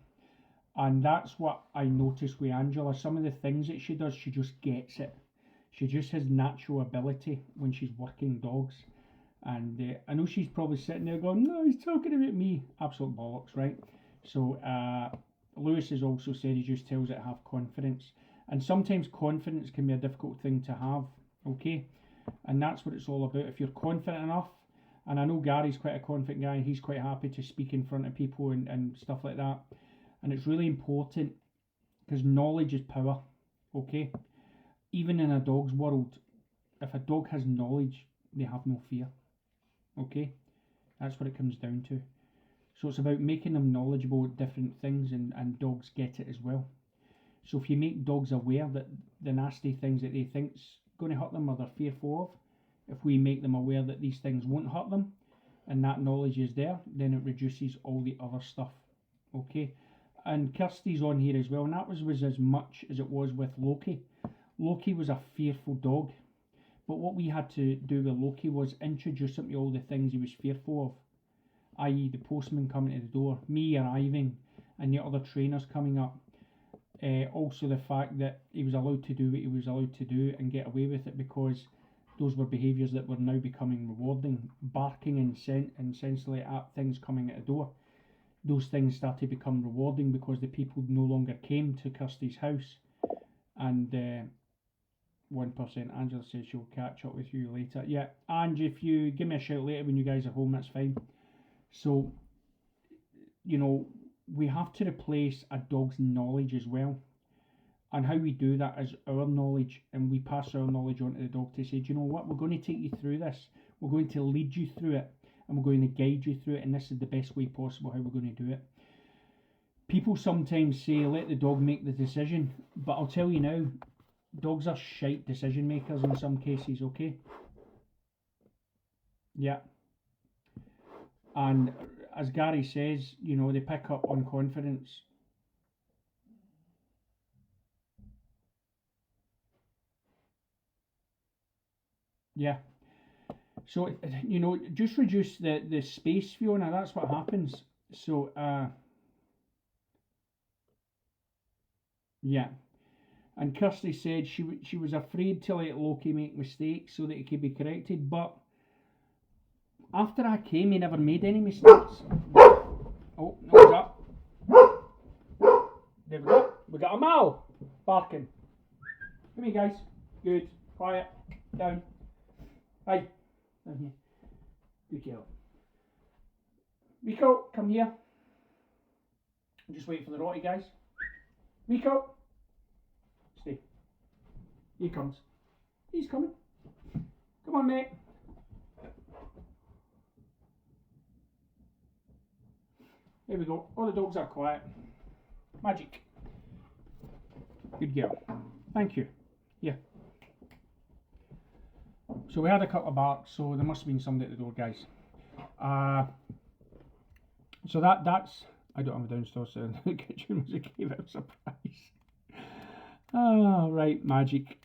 And that's what I noticed with Angela. Some of the things that she does, she just gets it. She just has natural ability when she's working dogs. And I know she's probably sitting there going, no, he's talking about me. Absolute bollocks, right? So Lewis has also said he just tells it have confidence. And sometimes confidence can be a difficult thing to have, okay? And that's what it's all about. If you're confident enough, and I know Gary's quite a confident guy, he's quite happy to speak in front of people and stuff like that. And it's really important because knowledge is power, okay? Even in a dog's world, if a dog has knowledge, they have no fear, okay? That's what it comes down to. So it's about making them knowledgeable at different things, and dogs get it as well. So if you make dogs aware that the nasty things that they think's going to hurt them or they're fearful of, if we make them aware that these things won't hurt them and that knowledge is there, then it reduces all the other stuff, okay? And Kirsty's on here as well, and that was as much as it was with Loki. Loki was a fearful dog, but what we had to do with Loki was introduce him to all the things he was fearful of, i.e. the postman coming to the door, me arriving, and the other trainers coming up. Also the fact that he was allowed to do what he was allowed to do and get away with it, because those were behaviours that were now becoming rewarding. Barking incessantly at things coming at the door, those things started to become rewarding because the people no longer came to Kirsty's house. And 1%, Angela says she'll catch up with you later. Yeah, Ange, if you give me a shout later when you guys are home, that's fine. So, you know, we have to replace a dog's knowledge as well. And how we do that is our knowledge, and we pass our knowledge on to the dog to say, do you know what, we're going to take you through this, we're going to lead you through it, and we're going to guide you through it, and this is the best way possible how we're going to do it. People sometimes say, let the dog make the decision, but I'll tell you now, dogs are shite decision makers in some cases, okay? Yeah. And as Gary says, you know, they pick up on confidence. Yeah. So, you know, just reduce the space, Fiona, that's what happens. So, yeah. And Kirsty said she was afraid to let Loki make mistakes so that he could be corrected, but after I came, he never made any mistakes. Oh, no, what's up? There we go. We got a Mal barking. Come here, guys. Good. Quiet. Down. Hi. Down here. Good girl. Rico, come here. I'm just waiting for the Rotty, guys. Rico. Stay. Here he comes. He's coming. Come on, mate. There we go. All the dogs are quiet. Magic. Good girl. Thank you. Yeah. So we had a couple of barks, so there must have been somebody at the door, guys. So that's... I don't have a downstairs, so the kitchen was a gave it a surprise. Oh, right, magic.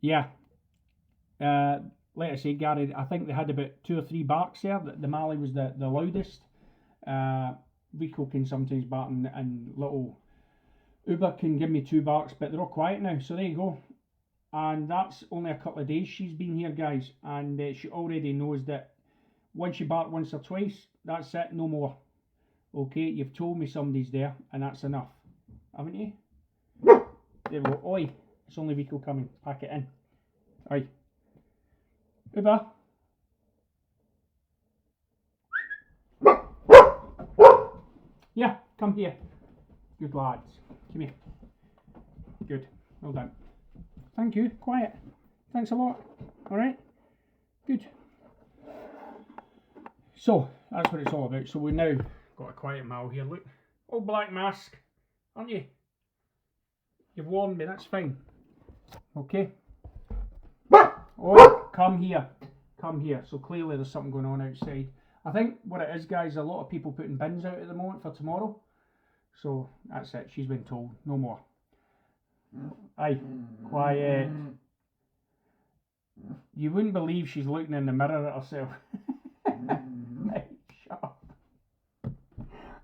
Yeah. Like I say, Gary, I think they had about 2 or 3 barks there. The Mali was the loudest. Rico can sometimes bark, and little Uber can give me 2 barks, but they're all quiet now, so there you go. And that's only a couple of days she's been here, guys, and she already knows that once you bark once or twice, that's it, no more. Okay, you've told me somebody's there, and that's enough, haven't you? There we go. Oi, it's only Rico coming. Pack it in. Oi. Uber. Yeah, come here. Good lads. Come here. Good. Well done. Thank you. Quiet. Thanks a lot. Alright? Good. So, that's what it's all about. So we've now got a quiet Mal here. Look. Oh, black mask. Aren't you? You've warned me. That's fine. Okay. Oh, come here. Come here. So clearly there's something going on outside. I think what it is, guys, a lot of people putting bins out at the moment for tomorrow. So that's it. She's been told. No more. Aye. Quiet. You wouldn't believe she's looking in the mirror at herself. Right, shut up.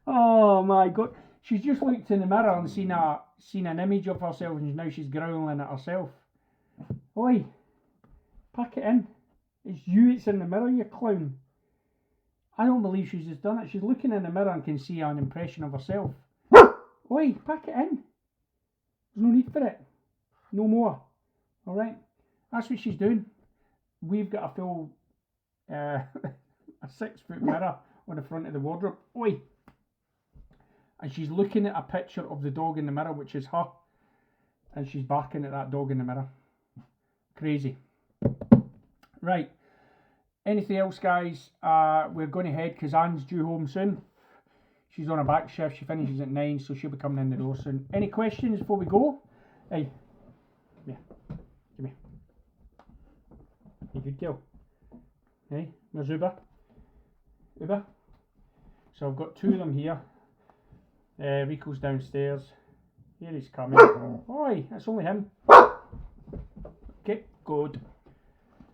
Oh my God. She's just looked in the mirror and seen an image of herself, and now she's growling at herself. Oi. Pack it in. It's you that's in the mirror, you clown. I don't believe she's just done it. She's looking in the mirror and can see an impression of herself. Oi, pack it in. There's no need for it. No more. Alright? That's what she's doing. We've got a full a 6-foot mirror on the front of the wardrobe. Oi! And she's looking at a picture of the dog in the mirror, which is her. And she's barking at that dog in the mirror. Crazy. Right. Anything else, guys? We're going to head because Anne's due home soon. She's on a back shift. She finishes at 9, so she'll be coming in the door soon. Any questions before we go? Hey. Come here. Come here. You good girl? Hey, where's Uber? Uber? So I've got 2 of them here. Rico's downstairs. Here he's coming. Oi, that's only him. Okay, good.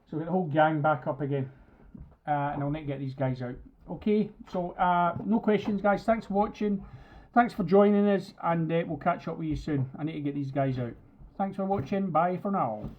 So we've got the whole gang back up again. And I'll need to get these guys out. Okay, so no questions, guys. Thanks for watching. Thanks for joining us, and we'll catch up with you soon. I need to get these guys out. Thanks for watching. Bye for now.